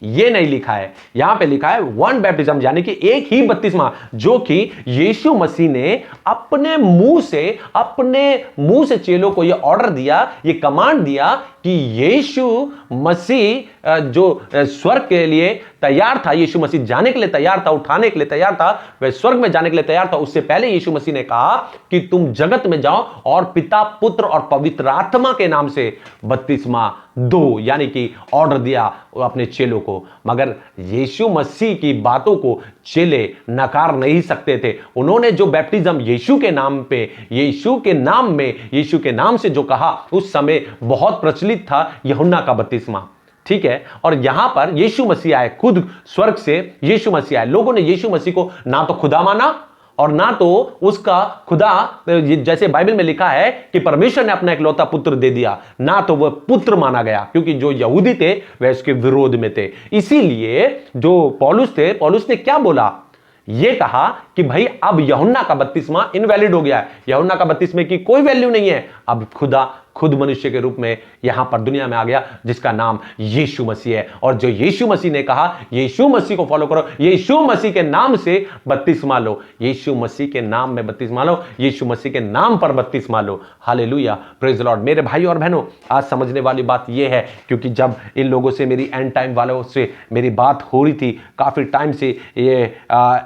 ये नहीं लिखा है। यहां पे लिखा है वन बैप्टिज्म, यानी कि एक ही बपतिस्मा, जो कि यीशु मसीह ने अपने मुंह से चेलों को यह ऑर्डर दिया, ये कमांड दिया कि यीशु मसीह जो स्वर्ग के लिए तैयार था, यीशु मसीह जाने के लिए तैयार था, उठाने के लिए तैयार था, वह स्वर्ग में जाने के लिए तैयार था। उससे पहले यीशु मसीह ने कहा कि तुम जगत में जाओ और पिता, पुत्र और पवित्र आत्मा के नाम से बपतिस्मा दो, यानी कि ऑर्डर दिया अपने चेलों को। मगर यीशु मसीह की बातों को चेले नकार नहीं सकते थे। उन्होंने जो बैप्टिज्म यीशु के नाम पे, यीशु के नाम में, यीशु के नाम से जो कहा, उस समय बहुत प्रचलित था यूहन्ना का बपतिस्मा। ठीक है, और यहां पर यीशु मसीह आए, खुद स्वर्ग से यीशु मसीह आए। लोगों ने यीशु मसीह को ना तो खुदा माना और ना तो उसका खुदा, जैसे बाइबल में लिखा है कि परमेश्वर ने अपना इकलौता पुत्र दे दिया, ना तो वह पुत्र माना गया, क्योंकि जो यहूदी थे वह इसके विरोध में थे। इसीलिए जो पौलुस थे, पौलुस ने क्या बोला? ये कहा कि भाई अब यूहन्ना का बपतिस्मा इनवैलिड हो गया है, यूहन्ना का बपतिस्मे की कोई वैल्यू नहीं है। अब खुदा खुद मनुष्य के रूप में यहां पर दुनिया में आ गया, जिसका नाम यीशु मसीह है। और जो यीशु मसीह ने कहा, यीशु मसीह को फॉलो करो, यीशु मसीह के नाम से बपतिस्मा लो, यीशु मसीह के नाम में बपतिस्मा लो, यीशु मसीह के नाम पर बपतिस्मा लो। Hallelujah, praise the Lord. मेरे भाई और बहनों, आज समझने वाली बात यह है, क्योंकि जब इन लोगों से, मेरी एंड टाइम वालों से मेरी बात हो रही थी काफी टाइम से, ये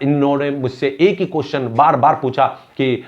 इन्होंने मुझसे एक ही क्वेश्चन बार बार पूछा कि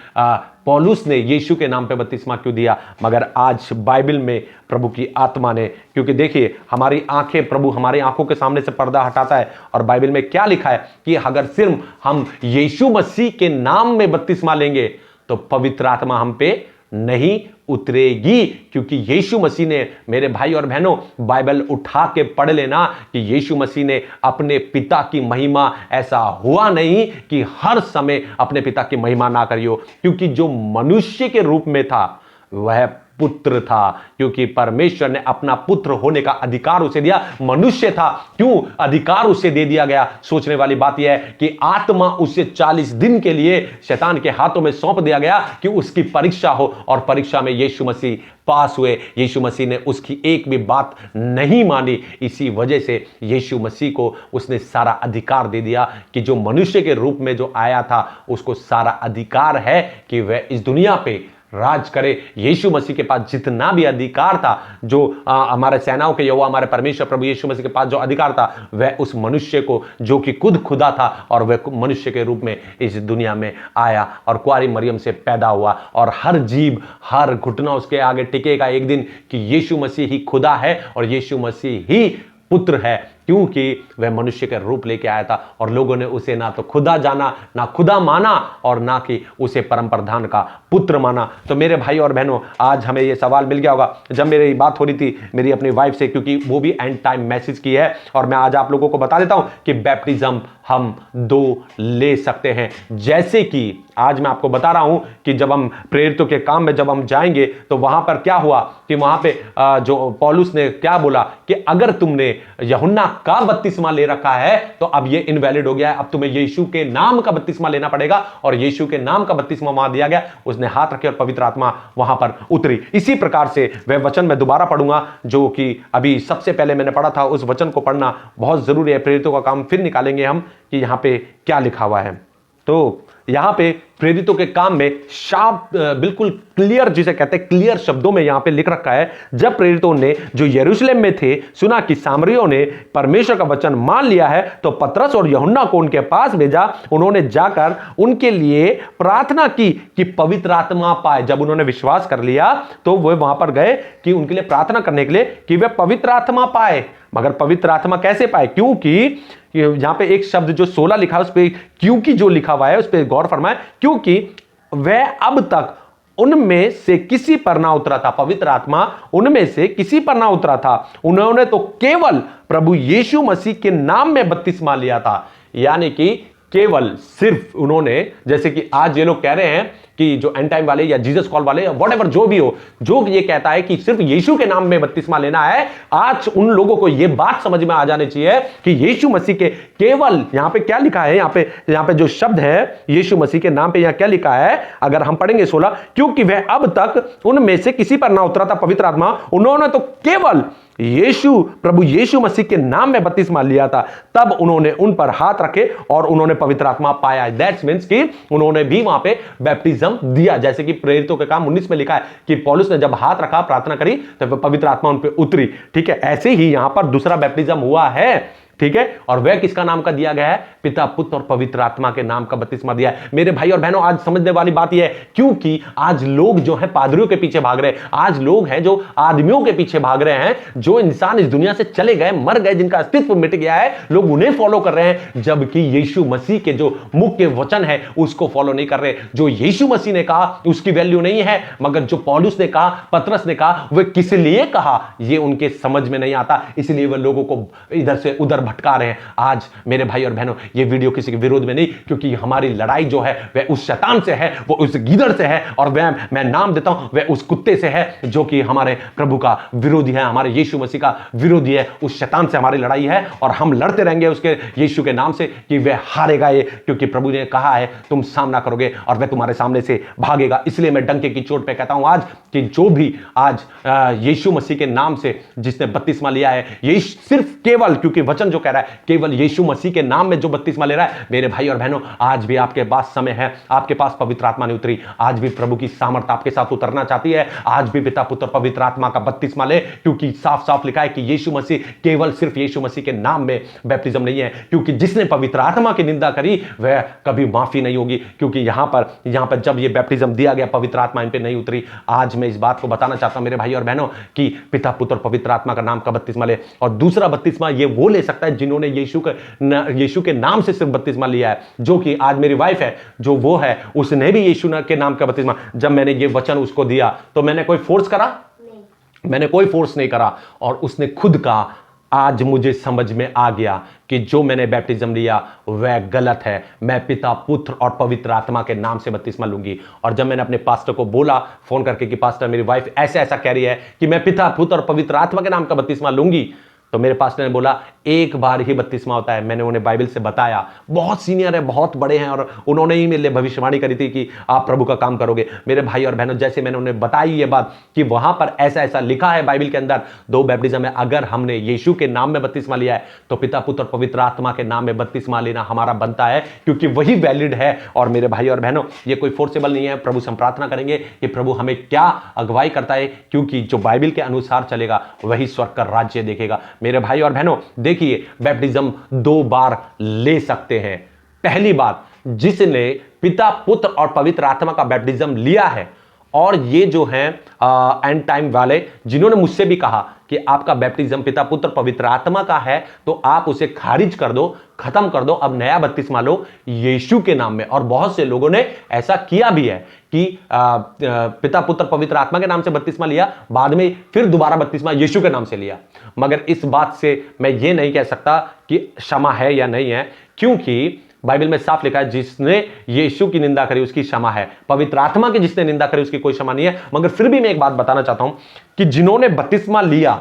पौलुस ने यीशु के नाम पे बपतिस्मा क्यों दिया? मगर आज बाइबल में प्रभु की आत्मा ने, क्योंकि देखिए हमारी आंखें, प्रभु हमारी आंखों के सामने से पर्दा हटाता है, और बाइबल में क्या लिखा है कि अगर सिर्फ हम यीशु मसीह के नाम में बपतिस्मा लेंगे तो पवित्र आत्मा हम पे नहीं उतरेगी। क्योंकि यीशु मसीह ने, मेरे भाई और बहनों, बाइबल उठा के पढ़ लेना कि यीशु मसीह ने अपने पिता की महिमा, ऐसा हुआ नहीं कि हर समय अपने पिता की महिमा ना करियो, क्योंकि जो मनुष्य के रूप में था वह पुत्र था, क्योंकि परमेश्वर ने अपना पुत्र होने का अधिकार उसे दिया। मनुष्य था, क्यों अधिकार उसे दे दिया गया? सोचने वाली बात यह है कि आत्मा उसे 40 दिन के लिए शैतान के हाथों में सौंप दिया गया कि उसकी परीक्षा हो, और परीक्षा में यीशु मसीह पास हुए। यीशु मसीह ने उसकी एक भी बात नहीं मानी। इसी वजह से यीशु मसीह को उसने सारा अधिकार दे दिया कि जो मनुष्य के रूप में जो आया था, उसको सारा अधिकार है कि वह इस दुनिया पे राज करे। यीशु मसीह के पास जितना भी अधिकार था, जो हमारे सेनाओं के यहोवा हमारे परमेश्वर प्रभु यीशु मसीह के पास जो अधिकार था, वह उस मनुष्य को, जो कि खुद खुदा था और वह मनुष्य के रूप में इस दुनिया में आया और कुंवारी मरियम से पैदा हुआ। और हर जीव, हर घुटना उसके आगे टिकेगा एक दिन कि यीशु मसीह ही खुदा है और यीशु मसीह ही पुत्र है, क्योंकि वह मनुष्य का रूप लेके आया था। और लोगों ने उसे ना तो खुदा जाना, ना खुदा माना, और ना कि उसे परम प्रधान का पुत्र माना। तो मेरे भाई और बहनों, आज हमें यह सवाल मिल गया होगा जब मेरी बात हो रही थी मेरी अपनी वाइफ से, क्योंकि वो भी एंड टाइम मैसेज की है। और मैं आज आप लोगों को बता देता हूं कि बैप्टिज्म हम 2 ले सकते हैं। जैसे कि आज मैं आपको बता रहा हूं कि जब हम प्रेरितों के काम में जब हम जाएंगे तो वहां पर क्या हुआ कि वहां पे जो पौलुस ने क्या बोला कि अगर तुमने यूहन्ना का बपतिस्मा ले रखा है तो अब ये इनवैलिड हो गया है, अब तुम्हें यीशु के नाम का बपतिस्मा लेना पड़ेगा। और यीशु के नाम का बपतिस्मा वहां दिया गया, उसने हाथ रखे और पवित्र आत्मा वहां पर उतरी। इसी प्रकार से वह वचन मैं दोबारा पढ़ूंगा जो कि अभी सबसे पहले मैंने पढ़ा था, उस वचन को पढ़ना बहुत जरूरी है। प्रेरितों का काम फिर निकालेंगे हम कि यहां पे क्या लिखा हुआ है। तो यहां पे प्रेरितों के काम में शाप बिल्कुल क्लियर, जिसे कहते हैं क्लियर शब्दों में यहां पे लिख रखा है, जब प्रेरितों ने जो यरूशलेम में थे सुना कि सामरियों ने परमेश्वर का वचन मान लिया है, तो पतरस और यूहन्ना को उनके पास भेजा। उन्होंने जाकर उनके लिए प्रार्थना की कि पवित्र आत्मा पाए। जब उन्होंने विश्वास कर लिया तो वो वहां पर गए कि उनके लिए प्रार्थना करने के लिए कि वे पवित्र आत्मा पाए। मगर पवित्र आत्मा कैसे पाए? क्योंकि यहां पे एक शब्द जो 16 लिखा है उस पे क्योंकि जो लिखा हुआ है उस पे गौर फरमाए, क्योंकि वह अब तक उनमें से किसी पर ना उतरा था। पवित्र आत्मा उनमें से किसी पर ना उतरा था, उन्होंने तो केवल प्रभु यीशु मसीह के नाम में बपतिस्मा लिया था। यानी कि केवल सिर्फ उन्होंने, जैसे कि आज ये लोग कह रहे हैं कि जो एंड टाइम वाले या जीसस कॉल वाले या व्हाटएवर जो भी हो, जो ये कहता है कि सिर्फ यीशु के नाम में बपतिस्मा लेना है, आज उन लोगों को ये बात समझ में आ जानी चाहिए कि यीशु मसीह के केवल, यहां पे क्या लिखा है, यहां पे जो शब्द है यीशु मसीह के नाम पे यहां क्या लिखा है, अगर हम पढ़ेंगे 16, क्योंकि वह अब तक उनमें से किसी पर ना उतरा था पवित्र आत्मा, उन्होंने तो केवल प्रभु यीशु मसीह के नाम में बपतिस्मा लिया था। तब उन्होंने उन पर हाथ रखे और उन्होंने पवित्र आत्मा पाया। दैट्स मीन्स कि उन्होंने भी वहां पे बैप्टिज्म दिया, जैसे कि प्रेरितों के काम 19 में लिखा है कि पौलुस ने जब हाथ रखा, प्रार्थना करी, तो पवित्र आत्मा उन पे उतरी। ठीक है, ऐसे ही यहां पर दूसरा बैप्टिज्म हुआ है। ठीक है, और वह किसका नाम का दिया गया है? पिता, पुत्र और पवित्र आत्मा के नाम का बपतिस्मा दिया है। मेरे भाई और बहनों, आज समझने वाली बात यह है, क्योंकि आज लोग जो है पादरियों के पीछे भाग रहे हैं, आज लोग हैं जो आदमियों के पीछे भाग रहे हैं, जो इंसान इस दुनिया से चले गए, मर गए, जिनका अस्तित्व मिट गया है, लोग उन्हें फॉलो कर रहे हैं, जबकि यीशु मसीह के जो मुख्य वचन है उसको फॉलो नहीं कर रहे। जो यीशु मसीह ने कहा उसकी वैल्यू नहीं है, मगर जो पौलुस ने कहा, पतरस ने कहा, वह किस लिए कहा यह उनके समझ में नहीं आता, इसलिए वह लोगों को इधर से उधर भटका रहे हैं। आज मेरे भाई और बहनों, यह वीडियो किसी के विरोध में नहीं, क्योंकि हमारी लड़ाई जो है वह उस शैतान से है, वो उस गीदड़ से है, और वह मैं नाम देता हूं वह उस कुत्ते से है जो कि हमारे प्रभु का विरोधी है, हमारे यीशु मसीह का विरोधी है। उस शैतान से हमारी लड़ाई है और हम लड़ते रहेंगे उसके यीशु के नाम से कि वह हारेगा ये, क्योंकि प्रभु ने कहा है तुम सामना करोगे और वह तुम्हारे सामने से भागेगा। इसलिए मैं डंके की चोट पे कहता हूं आज कि जो भी आज यीशु मसीह के नाम से जिसने बपतिस्मा लिया है, ये सिर्फ केवल, क्योंकि वचन जो कह रहा है केवल यीशु मसीह के नाम में जो बपतिस्मा ले रहा है, मेरे भाई और बहनों, आज भी आपके पास समय है, आपके पास पवित्र आत्मा नहीं उतरी, आज भी प्रभु की सामर्थ आपके साथ उतरना चाहती है। आज भी पिता, पुत्र, पवित्र आत्मा का बपतिस्मा ले, क्योंकि साफ साफ लिखा है कि यीशु मसीह, केवल सिर्फ यीशु मसीह के नाम में बैप्टिज्म नहीं है, क्योंकि जिसने पवित्र आत्मा की निंदा करी वह कभी माफी नहीं होगी, क्योंकि यहां पर जब यह बैप्टिज्म दिया गया, पवित्र आत्मा इन पे नहीं उतरी। आज मैं इस बात को बताना चाहता हूं मेरे भाई और बहनों कि पिता, पुत्र, पवित्र आत्मा का नाम का बपतिस्मा ले। और दूसरा बपतिस्मा ये वो ले सकता है जिन्होंने यीशु के नाम से सिर्फ बपतिस्मा लिया है, जो कि आज मेरी वाइफ है, जो वो है, उसने भी यीशु के नाम का बपतिस्मा, जब मैंने ये वचन उसको दिया तो मैंने कोई फोर्स करा? मैंने कोई फोर्स नहीं करा, और उसने खुद का आज मुझे समझ में आ गया कि जो मैंने बैप्टिज्म लिया वह गलत है। मैं पिता, पुत्र और पवित्र आत्मा के नाम से बपतिस्मा लूंगी। और जब मैंने अपने पास्टर को बोला फोन करके कि पास्टर मेरी वाइफ ऐसा ऐसा कह रही है कि मैं पिता, पुत्र और पवित्र आत्मा के नाम का बपतिस्मा लूंगी, तो मेरे पास्टर ने बोला एक बार ही बपतिस्मा होता है। मैंने उन्हें बाइबल से बताया, बहुत सीनियर है, बहुत बड़े हैं, और उन्होंने ही मेरे लिए भविष्यवाणी करी थी कि आप प्रभु का काम करोगे। मेरे भाई और बहनों, जैसे मैंने उन्हें बताई ये बात कि वहां पर ऐसा ऐसा लिखा है बाइबल के अंदर, 2 बैप्टिज्म है। अगर हमने यीशु के नाम में बपतिस्मा लिया है तो पिता, पुत्र और पवित्र आत्मा के नाम में बपतिस्मा लेना हमारा बनता है, क्योंकि वही वैलिड है। और मेरे भाई और बहनों, ये कोई फोर्सेबल नहीं है। प्रभु से हम प्रार्थना करेंगे कि प्रभु हमें क्या अगुवाई करता है, क्योंकि जो बाइबल के अनुसार चलेगा वही स्वर्ग का राज्य देखेगा। मेरे भाई और बहनों, देखिए बैप्टिज्म 2 बार ले सकते हैं। पहली बात, जिसने पिता, पुत्र और पवित्र आत्मा का बैप्टिज्म लिया है, और ये जो हैं एंड टाइम वाले जिन्होंने मुझसे भी कहा कि आपका बैप्टिज्म पिता, पुत्र, पवित्र आत्मा का है, तो आप उसे खारिज कर दो, खत्म कर दो, अब नया बपतिस्मा लो यीशु के नाम में। और बहुत से लोगों ने ऐसा किया भी है कि पिता, पुत्र, पवित्र आत्मा के नाम से बपतिस्मा लिया, बाद में फिर दोबारा बपतिस्मा यीशु के नाम से लिया। मगर इस बात से मैं ये नहीं कह सकता कि क्षमा है या नहीं है, क्योंकि बाइबल में साफ लिखा है जिसने यीशु की निंदा करी उसकी क्षमा है, पवित्र आत्मा की जिसने निंदा करी उसकी कोई क्षमा नहीं है। मगर फिर भी मैं एक बात बताना चाहता हूं कि जिन्होंने बपतिस्मा लिया,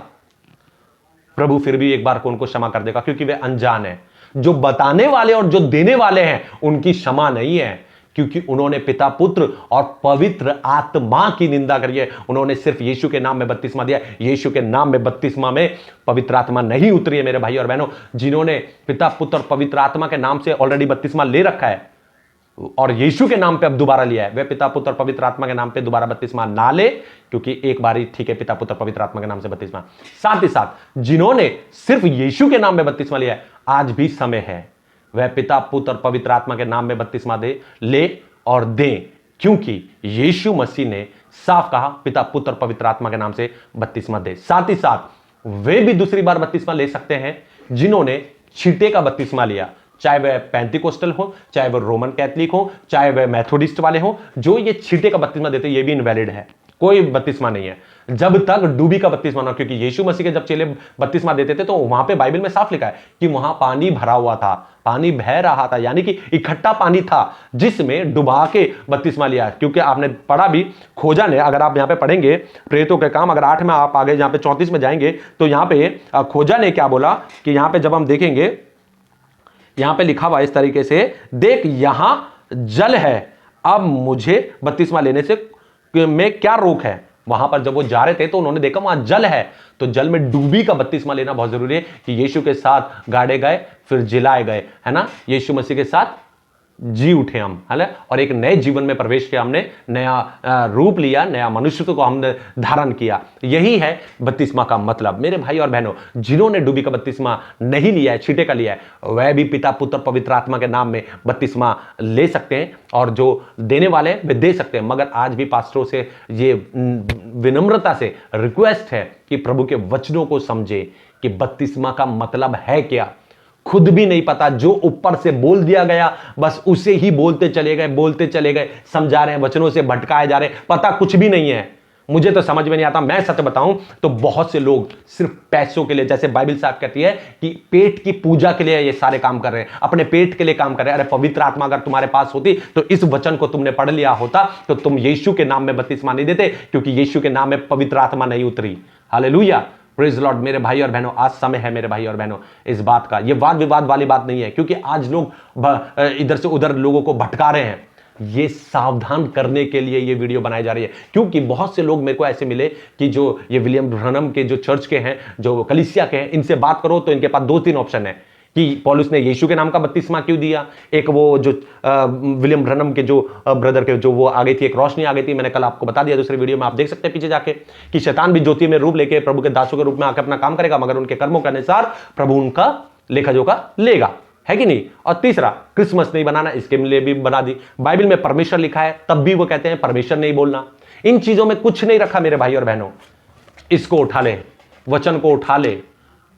प्रभु फिर भी एक बार को उनको क्षमा कर देगा, क्योंकि वे अनजान है। जो बताने वाले और जो देने वाले हैं उनकी क्षमा नहीं है, क्योंकि उन्होंने पिता, पुत्र और पवित्र आत्मा की निंदा करी है। उन्होंने सिर्फ यीशु के नाम में बपतिस्मा दिया। यीशु के नाम में बपतिस्मा में पवित्र आत्मा नहीं उतरी है। मेरे भाई और बहनों, जिन्होंने पिता, पुत्र और पवित्र आत्मा के नाम से ऑलरेडी बपतिस्मा ले रखा है और यीशु के नाम पे अब दोबारा लिया है, वे पिता, पुत्र और पवित्र आत्मा के नाम पे दोबारा बपतिस्मा ना ले, क्योंकि एक बार ही ठीक है पिता, पुत्र, पवित्र आत्मा के नाम से बपतिस्मा। साथ ही साथ जिन्होंने सिर्फ यीशु के नाम में बपतिस्मा लिया है, आज भी समय है वह पिता, पुत्र और पवित्र आत्मा के नाम में बपतिस्मा दे, ले और दें, क्योंकि यीशु मसीह ने साफ कहा पिता, पुत्र और पवित्र आत्मा के नाम से बपतिस्मा दे। साथ ही साथ वे भी दूसरी बार बपतिस्मा ले सकते हैं जिन्होंने छींटे का बपतिस्मा लिया, चाहे वह पेंटिकोस्टल हो, चाहे वह रोमन कैथलिक हो, चाहे वह मेथोडिस्ट वाले हो। जो ये छींटे का बपतिस्मा देते ये भी इनवैलिड है, कोई बपतिस्मा नहीं है जब तक डूबी का बपतिस्मा ना हो। क्योंकि यीशु मसीह के जब चेले बपतिस्मा देते थे तो वहां पे बाइबल में साफ लिखा है कि वहां पानी भरा हुआ था, पानी बह रहा था, यानी कि इकट्ठा पानी था जिसमें डुबा के बपतिस्मा लिया। क्योंकि आपने पढ़ा भी, खोजा ने, अगर आप यहां पे पढ़ेंगे प्रेरितों के काम, अगर 8 में आप आगे यहां पे 34 में जाएंगे तो यहां पे खोजा ने क्या बोला कि यहां पे जब हम देखेंगे, यहां पे लिखा हुआ इस तरीके से, देख यहां जल है, अब मुझे बपतिस्मा लेने से में क्या रोक है। वहां पर जब वो जा रहे थे तो उन्होंने देखा वहां जल है, तो जल में डूबी का बपतिस्मा लेना बहुत जरूरी है कि यीशु के साथ गाड़े गए, फिर जिलाए गए, है ना, यीशु मसीह के साथ जी उठे हम, है ना, और एक नए जीवन में प्रवेश किया हमने, नया रूप लिया, नया मनुष्यत्व को हमने धारण किया। यही है बपतिस्मा का मतलब। मेरे भाई और बहनों, जिन्होंने डूबी का बपतिस्मा नहीं लिया है, छींटे का लिया है, वह भी पिता, पुत्र, पवित्र आत्मा के नाम में बपतिस्मा ले सकते हैं, और जो देने वाले वे दे सकते हैं। मगर आज भी पास्टरों से ये विनम्रता से रिक्वेस्ट है कि प्रभु के वचनों को समझे कि बपतिस्मा का मतलब है क्या। खुद भी नहीं पता, जो ऊपर से बोल दिया गया बस उसे ही बोलते चले गए, समझा रहे हैं, वचनों से भटकाए जा रहे हैं, पता कुछ भी नहीं है। मुझे तो समझ में नहीं आता। मैं सच बताऊं तो बहुत से लोग सिर्फ पैसों के लिए, जैसे बाइबल साहब कहती है कि पेट की पूजा के लिए ये सारे काम कर रहे हैं, अपने पेट के लिए काम कर रहे हैं। अरे पवित्र आत्मा अगर तुम्हारे पास होती तो इस वचन को तुमने पढ़ लिया होता तो तुम यीशु के नाम में बपतिस्मा नहीं देते, क्योंकि यीशु के नाम में पवित्र आत्मा नहीं उतरी। Hallelujah, praise Lord. मेरे भाई और बहनों, आज समय है मेरे भाई और बहनों इस बात का। ये वाद विवाद वाली बात नहीं है, क्योंकि आज लोग इधर से उधर लोगों को भटका रहे हैं। ये सावधान करने के लिए ये वीडियो बनाई जा रही है, क्योंकि बहुत से लोग मेरे को ऐसे मिले कि जो ये विलियम ब्रनहम के जो चर्च के हैं, जो कलीसिया के हैं, इनसे बात करो तो इनके पास 2-3 ऑप्शन है कि पौलुस ने यीशु के नाम का बपतिस्मा क्यों दिया। एक वो जो विलियम ब्रनहम के जो ब्रदर के जो वो आ गई थी, एक रोशनी आ गई थी, मैंने कल आपको बता दिया दूसरे वीडियो में, आप देख सकते हैं पीछे जाके, कि शैतान भी ज्योति में रूप लेके प्रभु के दासों के रूप में आकर अपना काम करेगा, मगर उनके कर्मों के अनुसार प्रभु उनका लेखा जोखा लेगा, है कि नहीं। और तीसरा, क्रिसमस नहीं बनाना, इसके लिए भी बना दी। बाइबल में परमेश्वर लिखा है, तब भी वो कहते हैं परमेश्वर नहीं बोलना। इन चीजों में कुछ नहीं रखा मेरे भाई और बहनों। इसको उठा ले, वचन को उठा ले,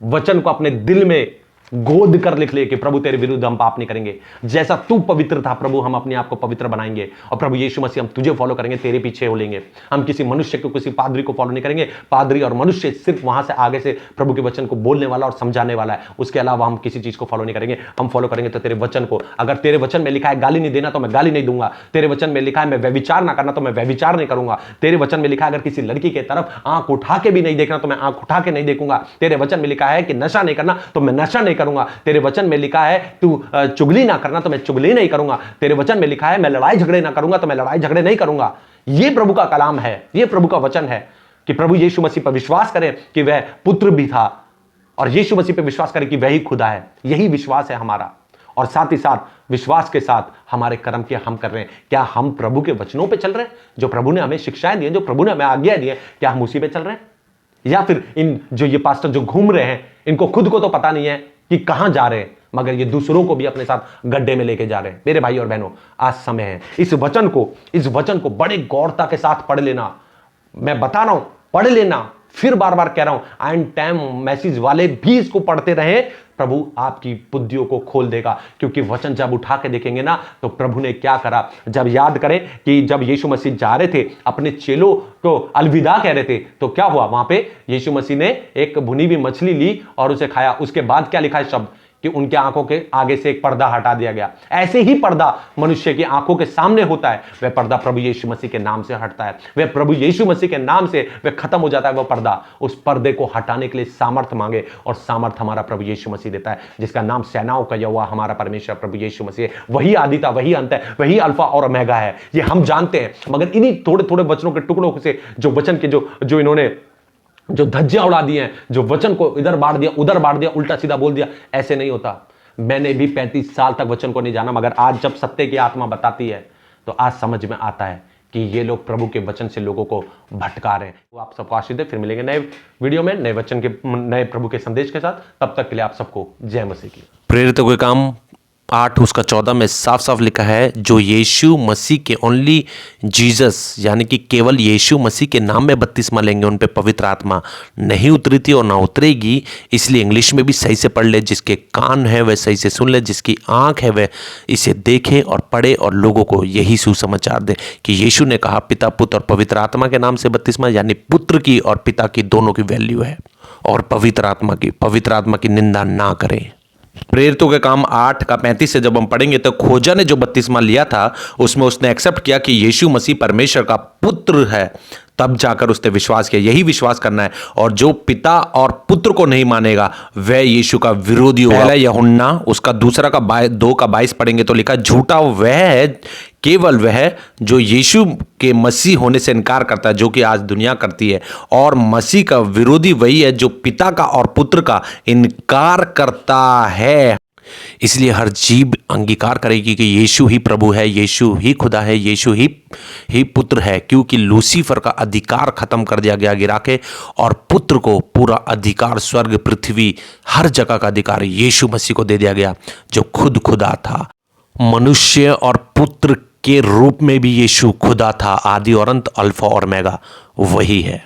वचन को अपने दिल में गोद कर लिख ले कि प्रभु तेरे विरुद्ध हम पाप नहीं करेंगे, जैसा तू पवित्र था प्रभु हम अपने आप को पवित्र बनाएंगे, और प्रभु यीशु मसीह हम तुझे फॉलो करेंगे, तेरे पीछे हो लेंगे। हम किसी मनुष्य को, किसी पादरी को फॉलो नहीं करेंगे। पादरी और मनुष्य सिर्फ वहां से आगे से प्रभु के वचन को बोलने वाला और समझाने वाला है, उसके अलावा हम किसी चीज को फॉलो नहीं करेंगे। हम फॉलो करेंगे तो तेरे वचन को। अगर तेरे वचन में लिखा है गाली नहीं देना तो मैं गाली नहीं दूंगा, तेरे वचन में लिखा है मैं व्यभिचार ना करना तो मैं व्यभिचार नहीं करूंगा, तेरे वचन में लिखा है अगर किसी लड़की के तरफ आंख उठा के भी नहीं देखना तो मैं आंख उठा के नहीं देखूंगा, तेरे वचन में लिखा है कि नशा नहीं करना तो मैं नशा नहीं करूंगा, तेरे वचन में लिखा है तू चुगली ना करना तो मैं चुगली नहीं करूंगा, तेरे वचन में लिखा है मैं लड़ाई झगड़े ना करूंगा तो मैं लड़ाई झगड़े नहीं करूंगा। यह प्रभु का कलाम है, यह प्रभु का वचन है कि प्रभु यीशु मसीह पर विश्वास करें कि वह पुत्र भी था, और यीशु मसीह पर विश्वास करें कि वही खुदा है। यही विश्वास है हमारा, और साथ ही साथ विश्वास के साथ हमारे कर्म के हम कर रहे हैं। क्या हम प्रभु के वचनों पे चल रहे हैं, जो प्रभु ने हमें शिक्षाएं दी हैं, जो प्रभु ने हमें आज्ञा दी है, क्या हम उसी पे चल रहे हैं? या फिर इन जो ये पास्टर जो घूम रहे हैं, इनको खुद को तो पता नहीं है कि कहां जा रहे हैं, मगर ये दूसरों को भी अपने साथ गड्ढे में लेके जा रहे हैं। मेरे भाई और बहनों, आज समय है इस वचन को बड़े गौरता के साथ पढ़ लेना। मैं बता रहा हूं, पढ़ लेना, फिर बार बार कह रहा हूं, एंड टाइम मैसेज वाले भी इसको पढ़ते रहे। प्रभु आपकी बुद्धियों को खोल देगा, क्योंकि वचन जब उठा के देखेंगे ना तो प्रभु ने क्या करा। जब याद करें कि जब यीशु मसीह जा रहे थे, अपने चेलों को अलविदा कह रहे थे, तो क्या हुआ वहां पे? यीशु मसीह ने एक भुनी हुई मछली ली और उसे खाया। उसके बाद क्या लिखा है शब्द कि उनके आंखों के आगे से एक पर्दा हटा दिया गया। ऐसे ही पर्दा मनुष्य की आंखों के सामने होता है, वह पर्दा प्रभु यीशु मसीह के नाम से हटता है। वह प्रभु यीशु मसीह के नाम से वह खत्म हो जाता है। वह पर्दा, उस पर्दे को हटाने के लिए सामर्थ मांगे, और सामर्थ हमारा प्रभु यीशु मसीह देता है, जिसका नाम सेनाओं का यहोवा हमारा परमेश्वर प्रभु यीशु मसीह है। वही आदि था, वही अंत है, वही अल्फा और ओमेगा है। ये हम जानते हैं, मगर इन्हीं थोड़े थोड़े वचनों के टुकड़ों से जो वचन के जो इन्होंने जो धज्जियां उड़ा दी हैं, जो वचन को इधर बांट दिया, उधर बांट दिया, उल्टा सीधा बोल दिया, ऐसे नहीं होता। मैंने भी 35 साल तक वचन को नहीं जाना, मगर आज जब सत्य की आत्मा बताती है तो आज समझ में आता है कि ये लोग प्रभु के वचन से लोगों को भटका रहे हैं। वो आप सबको आशीष दे। फिर मिलेंगे नए वीडियो में, नए वचन के, नए प्रभु के संदेश के साथ। तब तक के लिए आप सबको जय मसीह की। प्रेरितों के काम 8:14 में साफ साफ लिखा है, जो यीशु मसीह के ओनली जीसस यानी कि केवल यीशु मसीह के नाम में बपतिस्मा लेंगे, उन पे पवित्र आत्मा नहीं उतरी थी और ना उतरेगी। इसलिए इंग्लिश में भी सही से पढ़ ले, जिसके कान है वह सही से सुन ले, जिसकी आंख है वह इसे देखे और पढ़े और लोगों को यही सुसमाचार दे कि यीशु ने कहा पिता, पुत्र और पवित्र आत्मा के नाम से बपतिस्मा, यानी पुत्र की और पिता की दोनों की वैल्यू है, और पवित्र आत्मा की निंदा ना करें। प्रेरितों के काम 8:35 से जब हम पढ़ेंगे तो खोजा ने जो बपतिस्मा लिया था उसमें उसने एक्सेप्ट किया कि यीशु मसीह परमेश्वर का पुत्र है, तब जाकर उसने विश्वास किया। यही विश्वास करना है, और जो पिता और पुत्र को नहीं मानेगा वह यीशु का विरोधी होगा। पहला यूहन्ना उसका 2:22 पढ़ेंगे तो लिखा, झूठा वह है, केवल वह जो यीशु के मसीह होने से इनकार करता है, जो कि आज दुनिया करती है, और मसीह का विरोधी वही है जो पिता का और पुत्र का इनकार करता है। इसलिए हर जीव अंगीकार करेगी कि यीशु ही प्रभु है, यीशु ही खुदा है, यीशु ही पुत्र है, क्योंकि लूसीफर का अधिकार खत्म कर दिया गया गिरा के, और पुत्र को पूरा अधिकार, स्वर्ग पृथ्वी हर जगह का अधिकार यीशु मसीह को दे दिया गया, जो खुद खुदा था। मनुष्य और पुत्र के रूप में भी यीशु खुदा था, आदि और अंत, अल्फा और ओमेगा वही है।